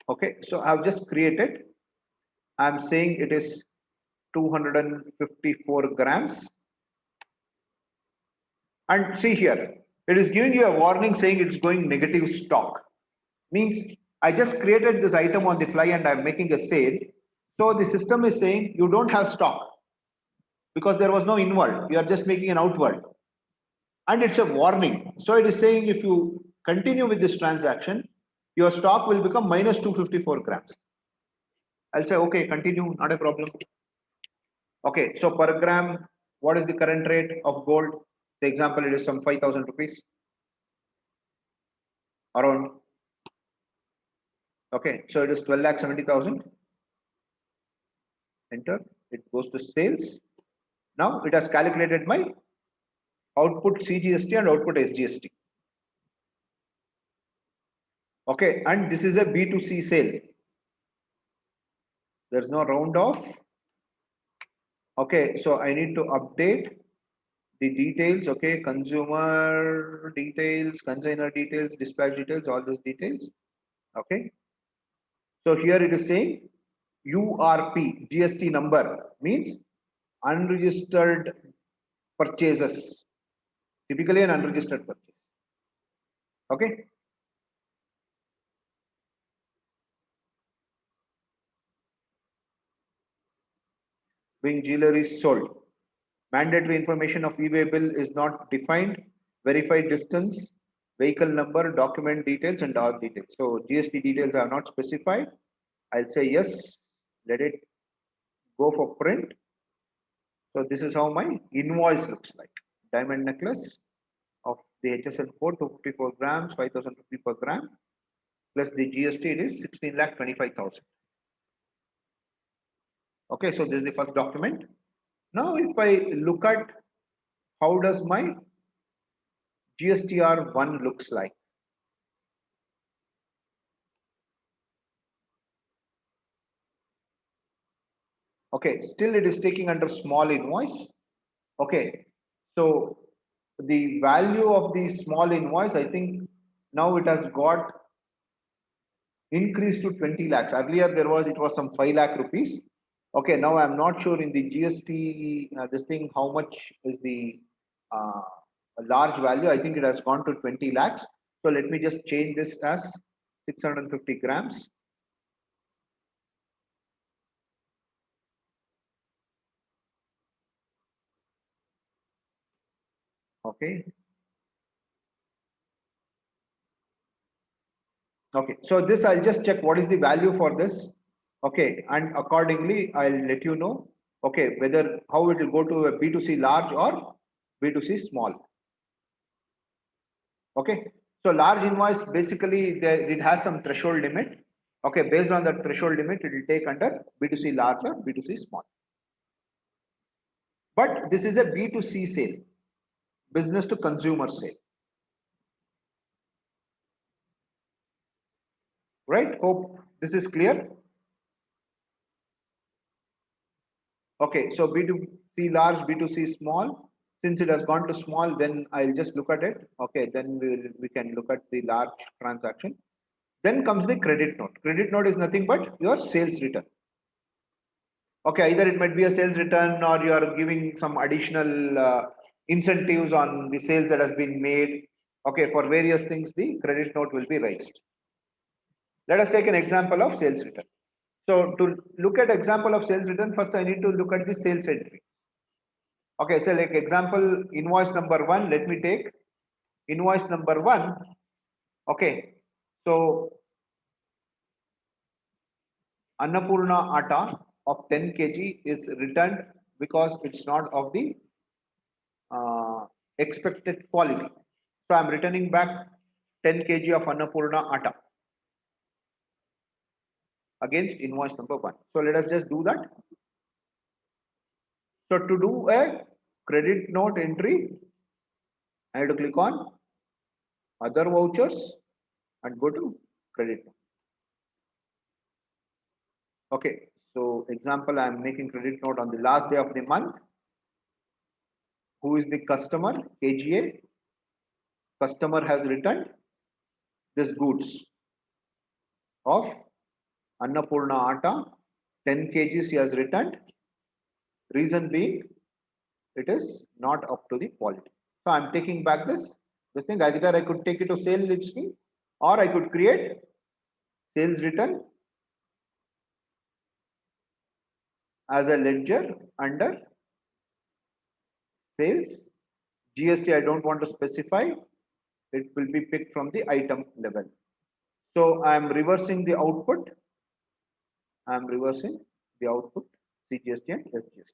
Okay, so I've just created. I'm saying it is 254 grams. And see here, it is giving you a warning saying it's going negative stock. Means I just created this item on the fly and I'm making a sale. So the system is saying you don't have stock because there was no inward. You are just making an outward. And it's a warning. So it is saying if you continue with this transaction, your stock will become minus 254 grams. I'll say, okay, continue, not a problem. Okay, so per gram, what is the current rate of gold? The example, it is some 5,000 rupees. Around. Okay, so it is 12,70,000. Enter. It goes to sales. Now it has calculated my output CGST and output SGST. Okay, and this is a B2C sale. There's no round off. Okay, so I need to update the details. Okay, consumer details, consignor details, dispatch details, all those details. Okay, so here it is saying URP GST number means unregistered purchases, typically an unregistered purchase. Okay, being jewelry is sold. Mandatory information of e-way bill is not defined. Verified distance, vehicle number, document details, and all details. So GST details are not specified. I'll say yes. Let it go for print. So this is how my invoice looks like. Diamond necklace of the HSN code 254 grams, 5,050 per gram, plus the GST it is 16,25,000. Okay, so this is the first document. Now if I look at how does my GSTR1 looks like. Okay, still it is taking under small invoice. Okay, so the value of the small invoice, I think now it has got increased to 20 lakhs. Earlier it was some 5 lakh rupees. Okay, now I'm not sure in the GST this thing how much is the a large value. I think it has gone to 20 lakhs. So let me just change this as 650 grams. Okay. Okay, so this I'll just check what is the value for this. Okay, and accordingly I'll let you know. Okay, whether how it will go to a B2C large or B2C small. Okay, so large invoice basically it has some threshold limit. Okay, based on that threshold limit, it will take under B2C large or B2C small. But this is a B2C sale, business to consumer sale. Right? Hope this is clear. Okay, so B2C large, B2C small. Since it has gone to small, then I'll just look at it. Okay, then we can look at the large transaction. Then comes the credit note. Credit note is nothing but your sales return. Okay, either it might be a sales return or you are giving some additional incentives on the sales that has been made. Okay, for various things, the credit note will be raised. Let us take an example of sales return. So to look at example of sales return, first I need to look at the sales entry. Okay, so like example, invoice number 1, let me take invoice number 1. Okay, so Annapurna Atta of 10 kg is returned because it's not of the expected quality. So I'm returning back 10 kg of Annapurna Atta against invoice number 1. So let us just do that. So to do a credit note entry, I have to click on other vouchers and go to credit note. Okay, so example, I am making credit note on the last day of the month. Who is the customer? KGA. Customer has returned this goods of Annapurna Atta. 10 kgs he has returned. Reason being, it is not up to the quality. So I'm taking back this thing. Either I could take it to sale listing or I could create sales return as a ledger under sales. GST I don't want to specify. It will be picked from the item level. So I am reversing the output. I am reversing the output CGST and SGST.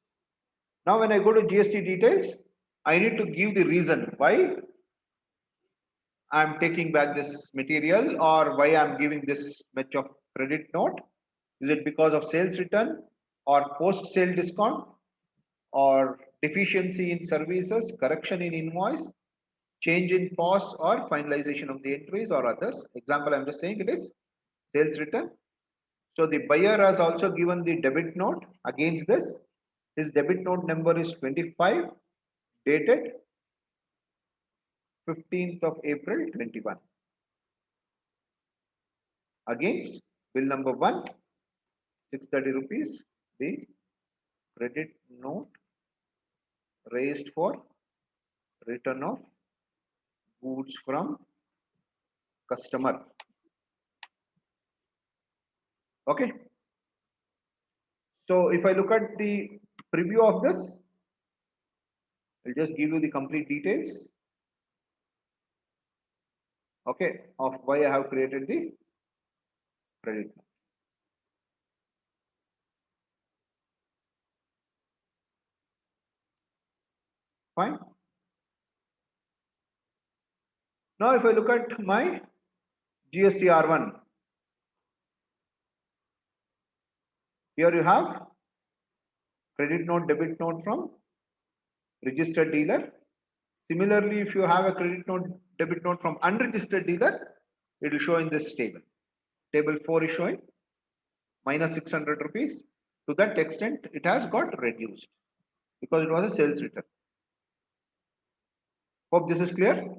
Now when I go to GST details, I need to give the reason why I am taking back this material or why I am giving this much of credit note. Is it because of sales return or post sale discount or deficiency in services, correction in invoice, change in POS or finalization of the entries or others? Example, I'm just saying it is sales return. So the buyer has also given the debit note against this. His debit note number is 25, dated 15th of April 21. Against bill number 1, 630 rupees, the credit note raised for return of goods from customer. Okay. So if I look at the preview of this, I'll just give you the complete details. Okay, of why I have created the credit note. Fine. Now if I look at my GST R1, here you have credit note, debit note from registered dealer. Similarly, if you have a credit note, debit note from unregistered dealer, it will show in this table. Table 4 is showing minus 600 rupees. To that extent, it has got reduced because it was a sales return. Hope this is clear.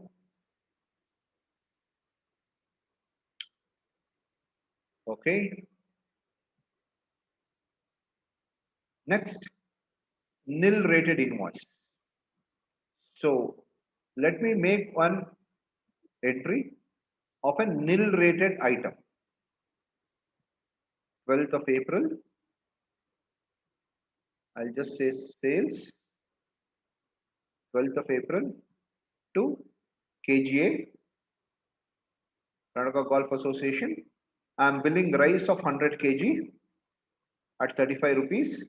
Okay. Next, nil rated invoice. So let me make one entry of a nil rated item. 12th of April. I'll just say sales. 12th of April to KGA, Karnataka Golf Association. I am billing rice of 100 kg at 35 rupees.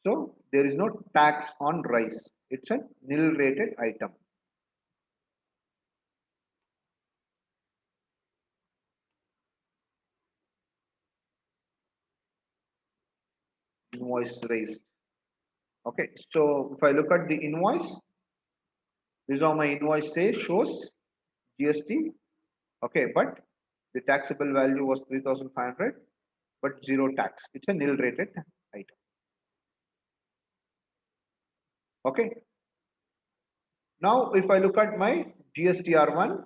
So there is no tax on rice. It's a nil rated item. Invoice raised. Okay, so if I look at the invoice, this is how my invoice says, shows GST. Okay, but the taxable value was 3,500, but zero tax. It's a nil rated item. Okay. Now, if I look at my GSTR1,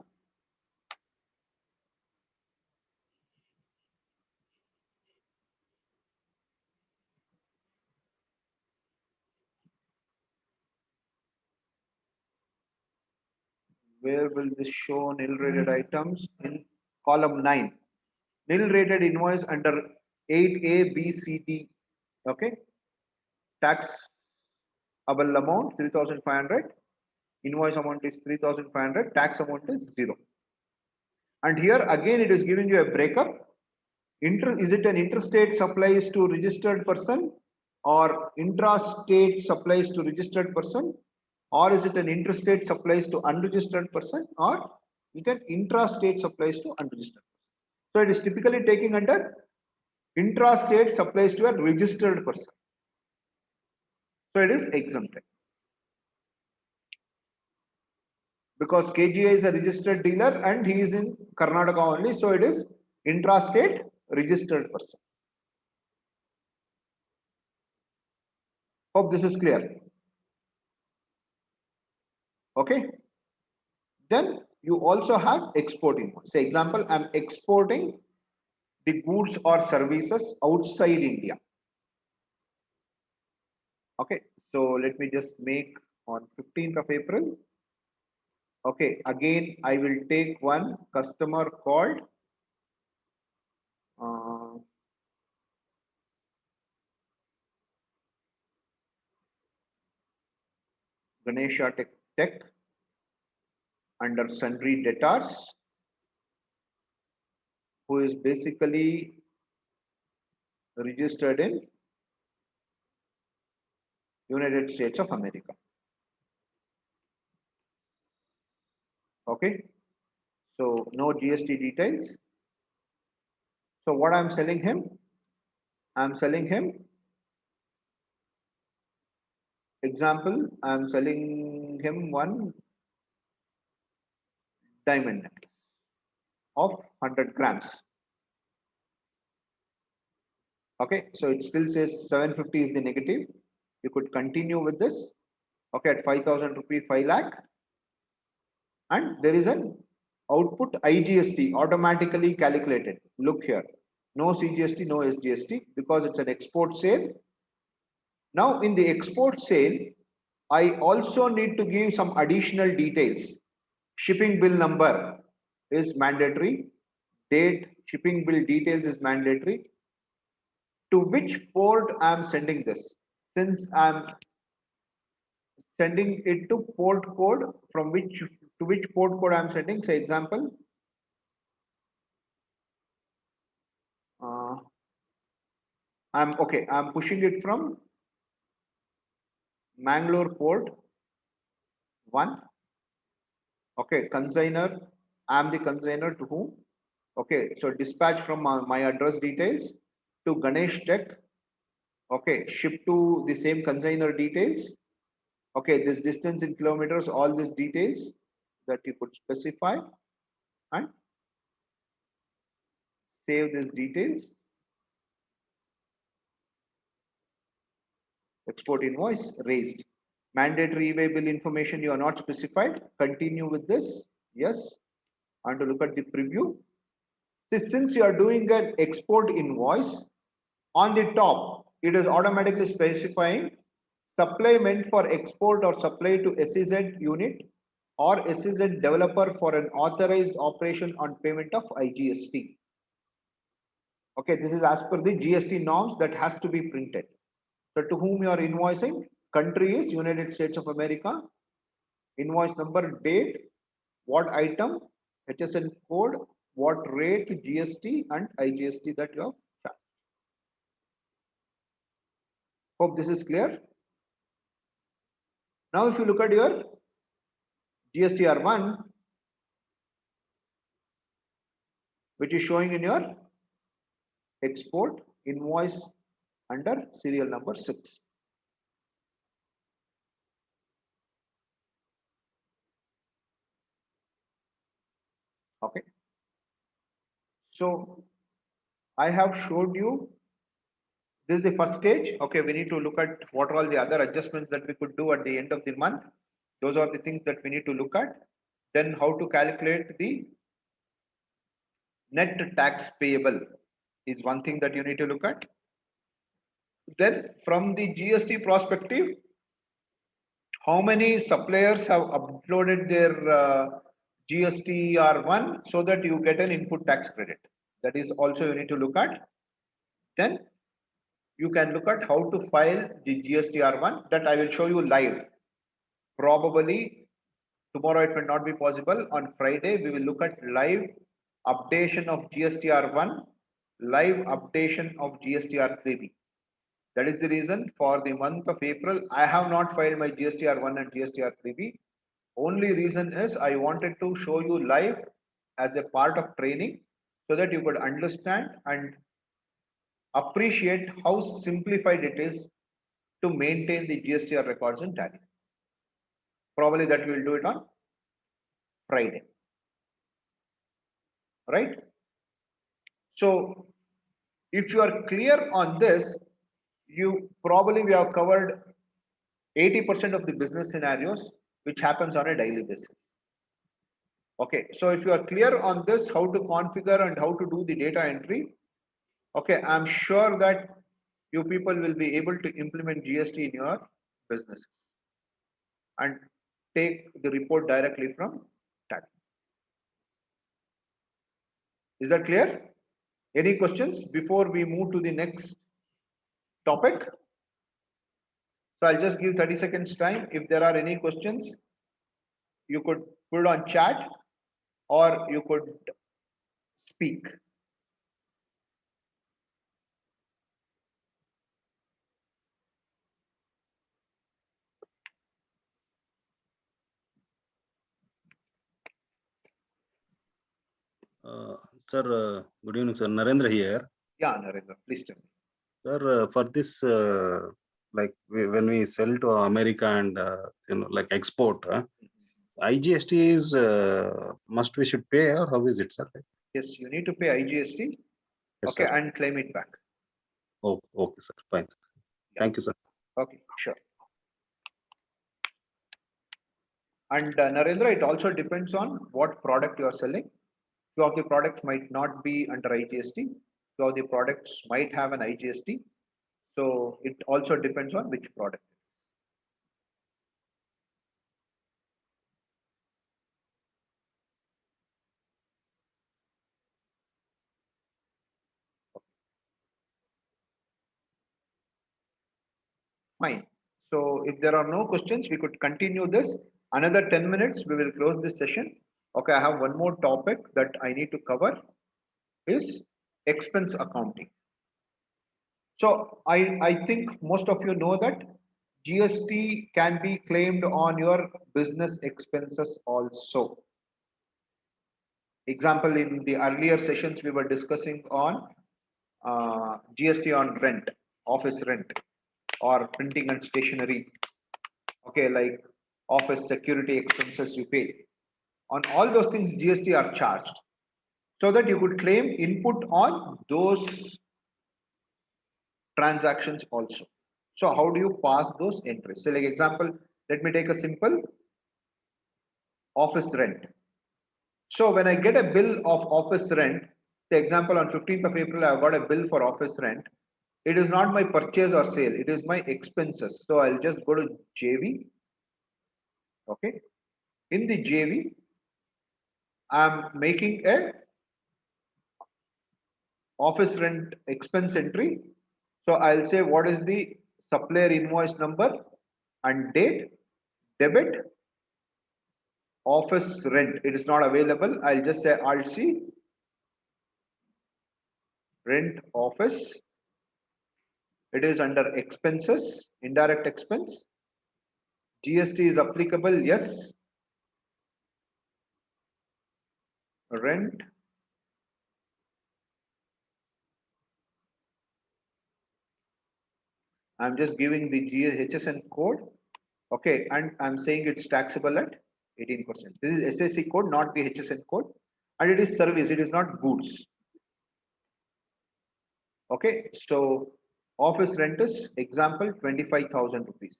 where will this show nil rated items? In column 9. Nil rated invoice under 8A, B, C, D. Okay. Taxable amount 3,500. Invoice amount is 3,500. Tax amount is 0. And here again it is giving you a breakup. Is it an interstate supplies to registered person, or intrastate supplies to registered person, or is it an interstate supplies to unregistered person, or it an intrastate supplies to unregistered person? So it is typically taking under intrastate supplies to a registered person. So it is exempted. Because KGA is a registered dealer and he is in Karnataka only, so it is intrastate registered person. Hope this is clear. Okay. Then you also have export invoice. Say example, I'm exporting the goods or services outside India. Okay. So let me just make on 15th of April. Okay. Again, I will take one customer called Ganesha Tech under sundry debtors, who is basically registered in United States of America. Okay. So no GST details. So what I'm selling him? I'm selling him, example, I'm selling him one diamond necklace of 100 grams. Okay, so it still says 750 is the negative. You could continue with this. Okay, at 5,000 rupees, 5 lakh. And there is an output IGST automatically calculated. Look here, no CGST, no SGST, because it's an export sale. Now in the export sale, I also need to give some additional details. Shipping bill number is mandatory. Date, shipping bill details is mandatory. To which port I am sending this? Since I am sending it to port code, from which to which port code I am sending, say example, I'm pushing it from Mangalore port 1. Okay, consignor, I am the consignor to whom? Okay, so dispatch from my address details to Ganesh Tech. Okay, ship to the same consignor details. Okay, this distance in kilometers, all these details that you could specify and save these details. Export invoice raised. Mandatory e-way bill information you are not specified. Continue with this. Yes. And to look at the preview. Since you are doing an export invoice, on the top, it is automatically specifying supply meant for export or supply to SEZ unit or SEZ developer for an authorized operation on payment of IGST. Okay, this is as per the GST norms that has to be printed. So to whom you are invoicing, country is United States of America, invoice number, date, what item, HSN code, what rate, GST and IGST that you have charged. Hope this is clear. Now if you look at your GSTR1, which is showing in your export invoice under serial number 6. Okay. So I have showed you, this is the first stage. Okay, we need to look at what are all the other adjustments that we could do at the end of the month. Those are the things that we need to look at. Then how to calculate the net tax payable is one thing that you need to look at. Then from the GST perspective, how many suppliers have uploaded their GSTR1 so that you get an input tax credit. That is also you need to look at. Then you can look at how to file the GSTR1 that I will show you live. Probably tomorrow it will not be possible. On Friday, we will look at live updation of GSTR1, live updation of GSTR3B. That is the reason for the month of April, I have not filed my GSTR1 and GSTR3B. Only reason is I wanted to show you live as a part of training so that you could understand and appreciate how simplified it is to maintain the GSTR records in Tally. Probably that we will do it on Friday. Right? So if you are clear on this, we have covered 80% of the business scenarios which happens on a daily basis. Okay, so if you are clear on this, how to configure and how to do the data entry, okay, I'm sure that you people will be able to implement GST in your business and take the report directly from Tally. Is that clear? Any questions before we move to the next topic? So I'll just give 30 seconds time. If there are any questions, you could put it on chat or you could speak. Sir, good evening, sir. Narendra here. Yeah, Narendra, please tell me. Sir, for this, like when we sell to America and like export, IGST is must we should pay, or how is it, sir? Yes, you need to pay IGST. Yes, Okay, sir. and claim it back. Oh, okay, sir. Fine. Thank you, sir. Okay, sure. And Narendra, it also depends on what product you are selling. Few of the products might not be under IGST. Few of the products might have an IGST. So it also depends on which product. Fine. So if there are no questions, we could continue this. Another 10 minutes, we will close this session. Okay, I have one more topic that I need to cover is expense accounting. So I think most of you know that GST can be claimed on your business expenses also. Example, in the earlier sessions, we were discussing on GST on rent, office rent, or printing and stationery. Okay, like office security expenses you pay. On all those things, GST are charged so that you could claim input on those transactions also. So how do you pass those entries? So like example, let me take a simple office rent. So when I get a bill of office rent, say example on 15th of April, I've got a bill for office rent. It is not my purchase or sale, it is my expenses. So I'll just go to JV. Okay. In the JV, I'm making a office rent expense entry. So I'll say what is the supplier invoice number and date, debit, office rent. It is not available. I'll just say RC, rent office. It is under expenses, indirect expense. GST is applicable, yes. Rent. I'm just giving the HSN code. Okay, and I'm saying it's taxable at 18%. This is SAC code, not the HSN code. And it is service, it is not goods. Okay, so office rent is example 25,000 rupees.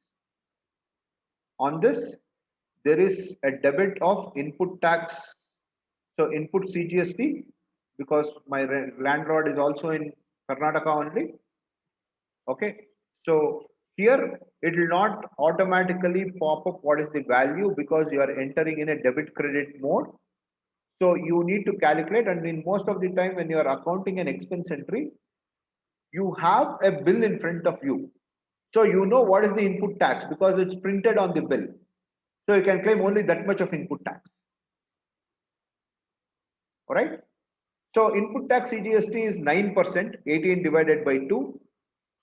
On this, there is a debit of input tax. So input CGST, because my landlord is also in Karnataka only. Okay, so here it will not automatically pop up what is the value because you are entering in a debit credit mode. So you need to calculate, and in most of the time when you are accounting an expense entry, you have a bill in front of you. So you know what is the input tax because it's printed on the bill. So you can claim only that much of input tax. All right. So input tax CGST is 9%, 18 divided by 2.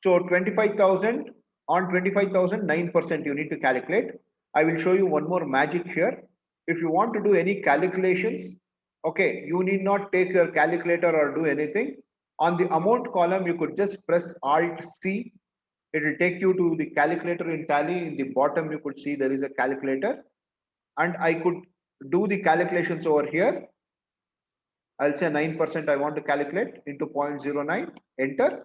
So 25,000 on 25,000, 9% you need to calculate. I will show you one more magic here. If you want to do any calculations, okay, you need not take your calculator or do anything. On the amount column, you could just press Alt C. It will take you to the calculator in Tally. In the bottom, you could see there is a calculator. And I could do the calculations over here. I'll say 9% I want to calculate into 0.09, enter.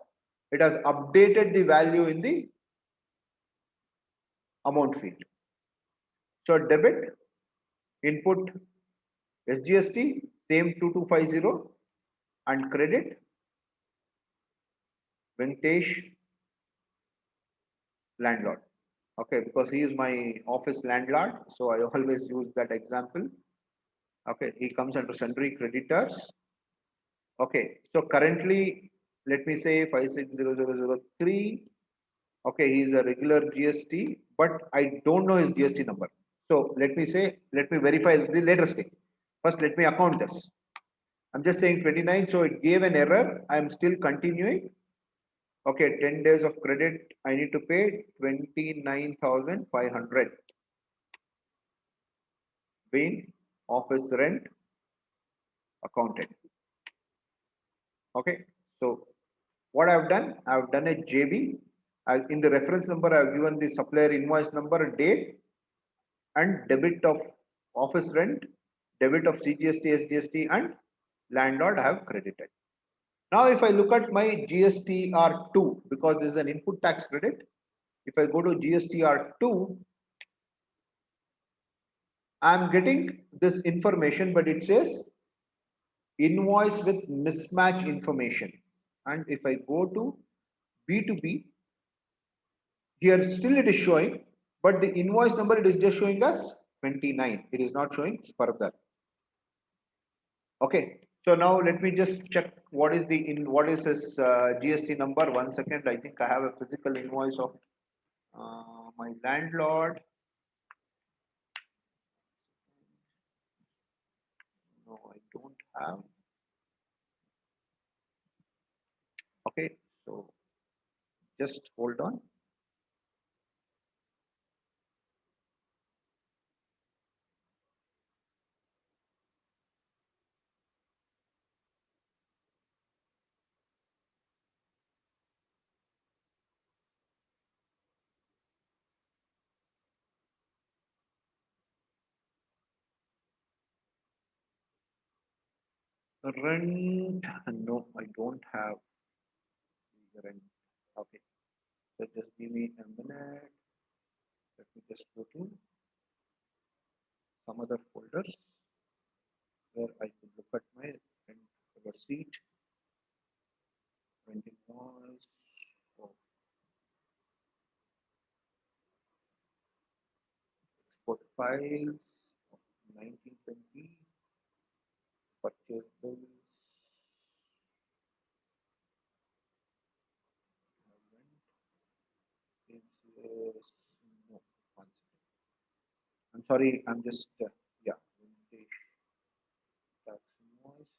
It has updated the value in the amount field. So debit, input SGST, same 2250, and credit, Venkatesh, landlord. Okay, because he is my office landlord, so I always use that example. Okay, he comes under sundry creditors. Okay, so currently, let me say 560003. Okay, he is a regular GST, but I don't know his GST number. So let me verify the later stage. First, let me account this. I'm just saying 29, so it gave an error. I'm still continuing. Okay, 10 days of credit, I need to pay 29,500. Being office rent accounted. Okay, so what I've done a JV. In the reference number, I've given the supplier invoice number, date, and debit of office rent, debit of CGST, SGST, and landlord I have credited. Now, if I look at my GSTR2, because this is an input tax credit, if I go to GSTR2, I'm getting this information, but it says invoice with mismatch information. And if I go to B2B, here still it is showing, but the invoice number it is just showing us 29. It is not showing further. Okay. So now let me just check what is what is this GST number. 1 second. I think I have a physical invoice of my landlord. No, I don't have. Okay. So just hold on. Rent. No, I don't have rent. Okay. So just give me a minute. Let me just go to some other folders where I can look at my rent receipt, rent invoice, oh, export files, 1920, purchase bills, rent, yes, no, one second. I'm sorry, I'm just, yeah, vintage tax invoice.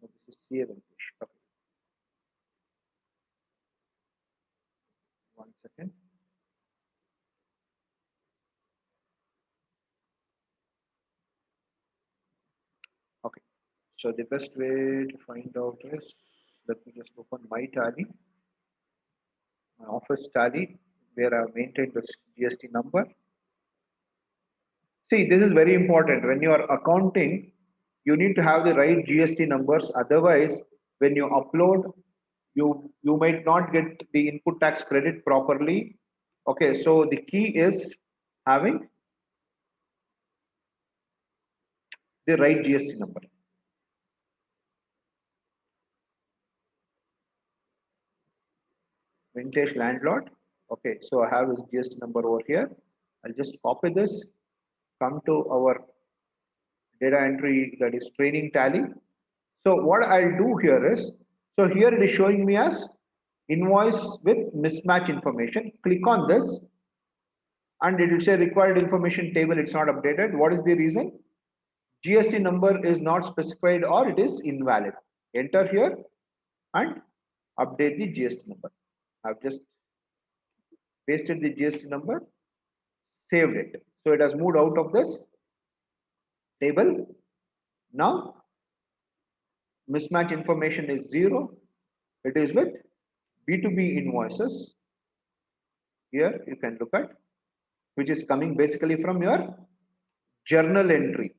No, this is CA vintage. Okay, one second. Okay, so the best way to find out is, let me just open my tally, my office tally, where I've maintained this GST number. See, this is very important. When you are accounting, you need to have the right GST numbers. Otherwise, when you upload, you might not get the input tax credit properly. Okay, so the key is having the right GST number. Vintage landlord. Okay, so I have his GST number over here. I'll just copy this, come to our data entry, that is training tally. So what I'll do here is, so here it is showing me as invoice with mismatch information. Click on this and it will say required information table, it's not updated. What is the reason? GST number is not specified or it is invalid. Enter here and update the GST number. I've just pasted the GST number, saved it. So it has moved out of this table. Now mismatch information is 0. It is with B2B invoices. Here you can look at, which is coming basically from your journal entry.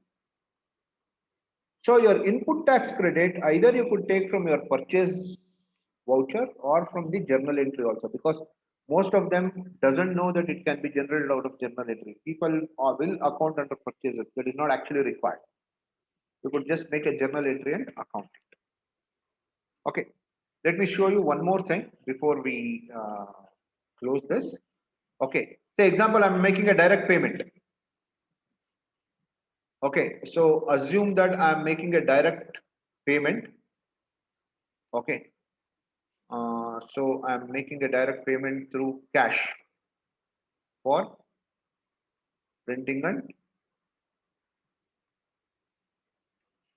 So your input tax credit, either you could take from your purchase voucher or from the journal entry also, because most of them doesn't know that it can be generated out of journal entry. People will account under purchases, that is not actually required. You could just make a journal entry and account it. Okay, let me show you one more thing before we close this. Okay, say example, I'm making a direct payment. Okay, so assume that I'm making a direct payment. Okay, so I'm making a direct payment through cash for printing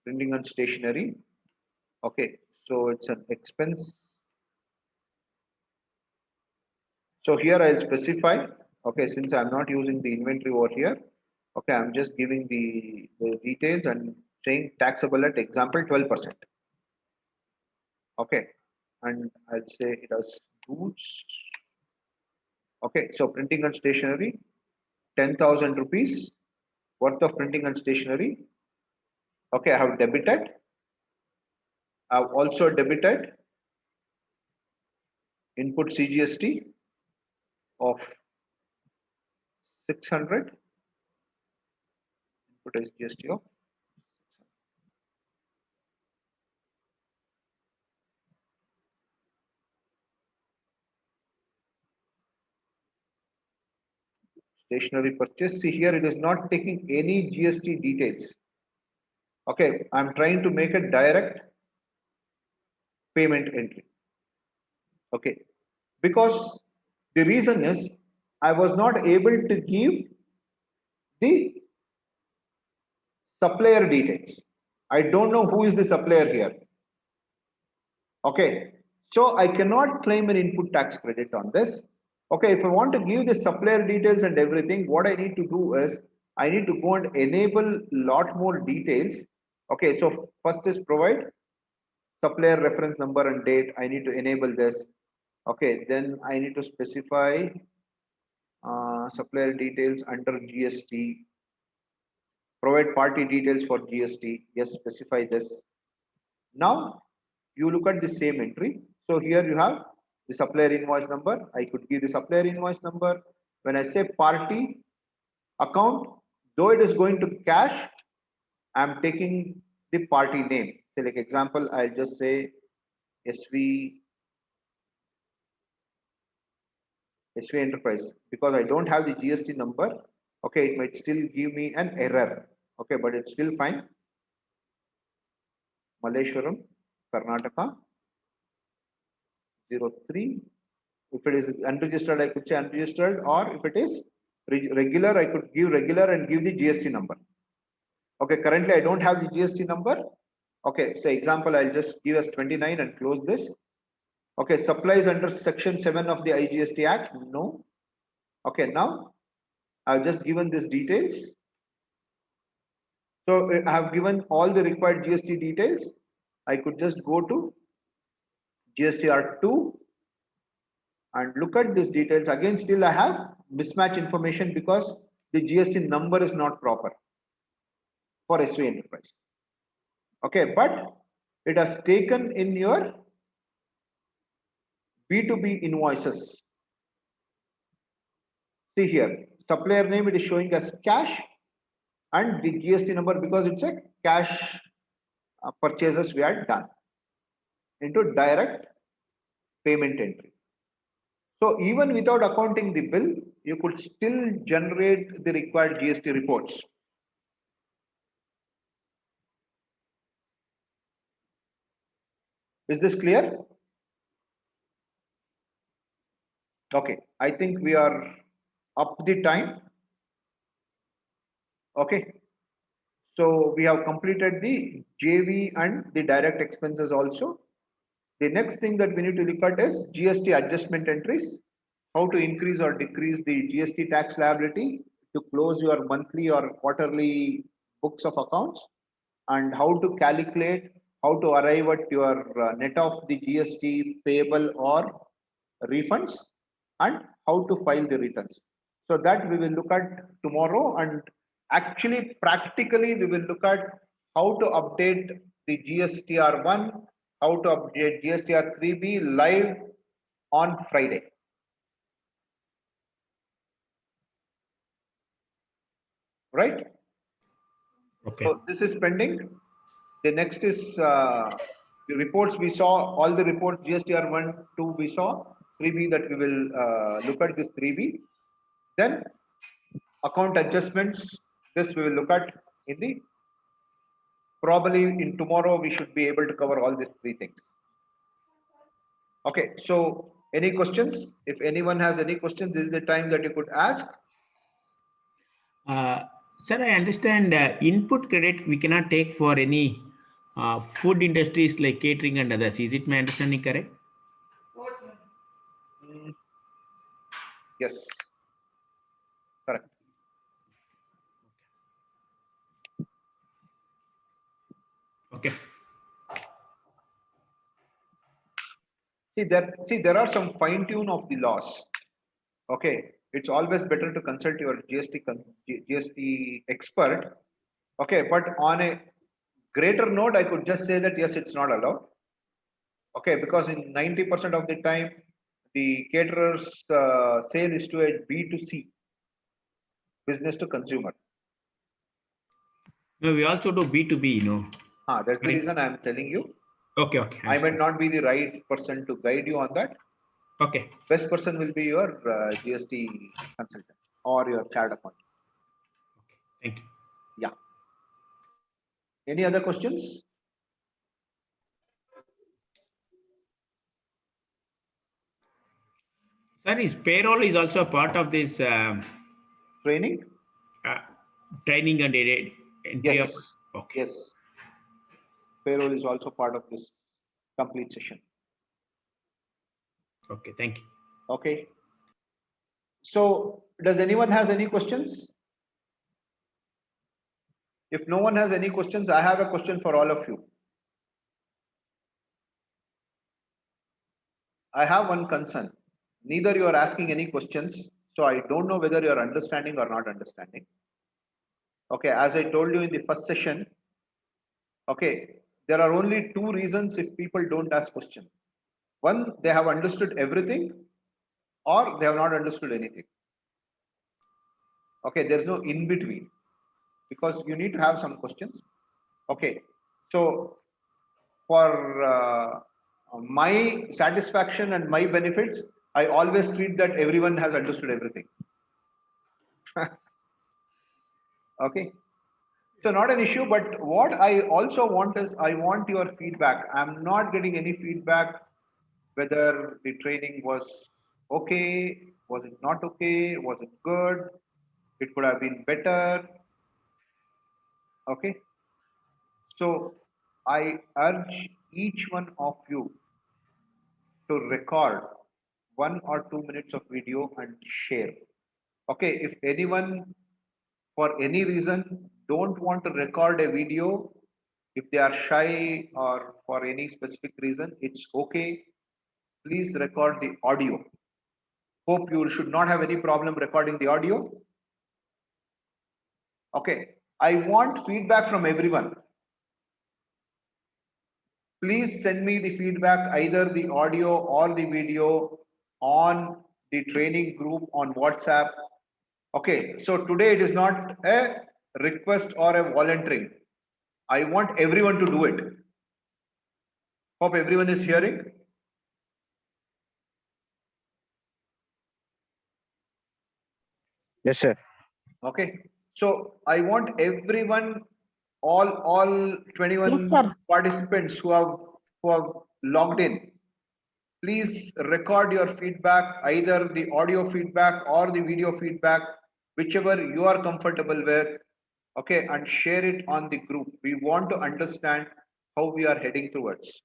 and stationery. Okay, so it's an expense. So here I'll specify. Okay, since I'm not using the inventory over here. Okay, I'm just giving the details and saying taxable at example 12%. Okay, and I'll say it as goods. Okay, so printing and stationery, 10,000 rupees worth of printing and stationery. Okay, I have debited. I've also debited input CGST of 600. Input SGST of stationery purchase. See here, it is not taking any GST details. Okay, I'm trying to make a direct payment entry. Okay, because the reason is I was not able to give the supplier details. I don't know who is the supplier here. Okay, so I cannot claim an input tax credit on this. Okay, if I want to give the supplier details and everything, what I need to do is I need to go and enable lot more details. Okay, so first is provide supplier reference number and date. I need to enable this. Okay, then I need to specify supplier details under GST. Provide party details for GST. Yes, specify this. Now you look at the same entry. So here you have the supplier invoice number. I could give the supplier invoice number. When I say party account, though it is going to cash, I'm taking the party name. So like example, I'll just say SV Enterprise, because I don't have the GST number. Okay, it might still give me an error. Okay, but it's still fine. Malleshwaram, Karnataka, 03. If it is unregistered, I could say unregistered, or if it is regular, I could give regular and give the GST number. Okay, currently I don't have the GST number. Okay, so example, I'll just give us 29 and close this. Okay, supplies under section 7 of the IGST Act, no. Okay, now I've just given these details. So I have given all the required GST details. I could just go to GSTR2 and look at these details. Again, still I have mismatch information because the GST number is not proper for SV Enterprise. Okay, but it has taken in your B2B invoices. See here, supplier name it is showing as cash and the GST number because it's a cash purchases we had done into direct payment entry. So even without accounting the bill, you could still generate the required GST reports. Is this clear? Okay, I think we are up the time. Okay, so we have completed the JV and the direct expenses also. The next thing that we need to look at is GST adjustment entries, how to increase or decrease the GST tax liability to close your monthly or quarterly books of accounts, and how to calculate, how to arrive at your net of the GST payable or refunds, and how to file the returns. So that we will look at tomorrow, and actually practically we will look at how to update the GSTR1, how to update GSTR3B live on Friday. Right? Okay. So this is pending. The next is the reports we saw, all the reports GSTR1, 2 we saw, 3B that we will look at this 3B. Then account adjustments, this we will look at in the, probably in tomorrow we should be able to cover all these three things. Okay, so any questions? If anyone has any questions, this is the time that you could ask. Sir, I understand input credit we cannot take for any food industries like catering and others. Is it my understanding correct? Yes, correct. Okay. See, there are some fine tune of the laws. Okay, it's always better to consult your GST expert. Okay, but on a greater note, I could just say that yes, it's not allowed. Okay, because in 90% of the time, the caterer's sale is to a B2C, business to consumer. No, we also do B2B, That's the Right. reason I'm telling you. Okay, okay. I might not be the right person to guide you on that. Okay. Best person will be your GST consultant or your chartered accountant. Thank you. Yeah. Any other questions? Sir, is payroll is also a part of this Training? uh, training and entry of. Yes. Okay. Yes. Payroll is also part of this complete session. Okay. Thank you. Okay. So does anyone has any questions? If no one has any questions, I have a question for all of you. I have one concern. Neither you are asking any questions, so I don't know whether you are understanding or not understanding. Okay, as I told you in the first session, okay, there are only two reasons if people don't ask questions. One, they have understood everything, or they have not understood anything. Okay, there's no in between, because you need to have some questions. Okay, so for my satisfaction and my benefits, I always treat that everyone has understood everything. Okay, so not an issue, but what I also want is I want your feedback. I'm not getting any feedback whether the training was okay, was it not okay, was it good, it could have been better. Okay, so I urge each one of you to record 1 or 2 minutes of video and share. Okay, if anyone for any reason don't want to record a video, if they are shy or for any specific reason, it's okay. Please record the audio. Hope you should not have any problem recording the audio. Okay, I want feedback from everyone. Please send me the feedback, either the audio or the video, on the training group on WhatsApp. Okay, so today it is not a request or a volunteering. I want everyone to do it. Hope everyone is hearing. Yes, sir. Okay, so I want everyone, all 21 Yes, sir. participants who have logged in, please record your feedback, either the audio feedback or the video feedback, whichever you are comfortable with. Okay, and share it on the group. We want to understand how we are heading towards.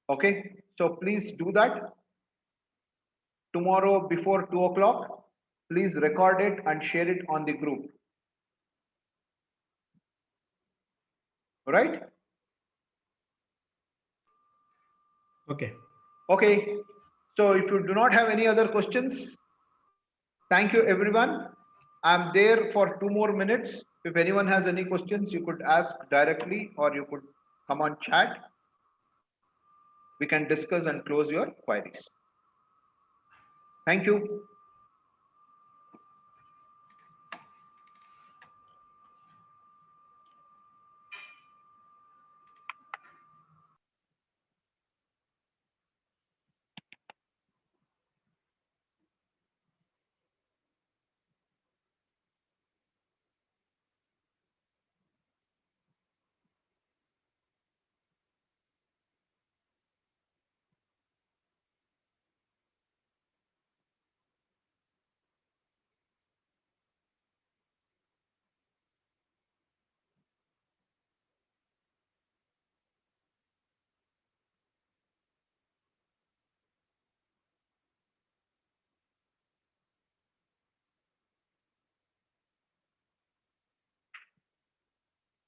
Okay, so please do that. Tomorrow before 2 o'clock, please record it and share it on the group. All right? Okay. Okay, so if you do not have any other questions, thank you everyone. I'm there for 2 more minutes. If anyone has any questions, you could ask directly or you could come on chat. We can discuss and close your queries. Thank you.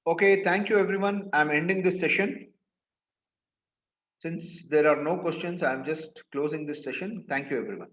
Okay, thank you everyone. I'm ending this session. Since there are no questions, I'm just closing this session. Thank you everyone.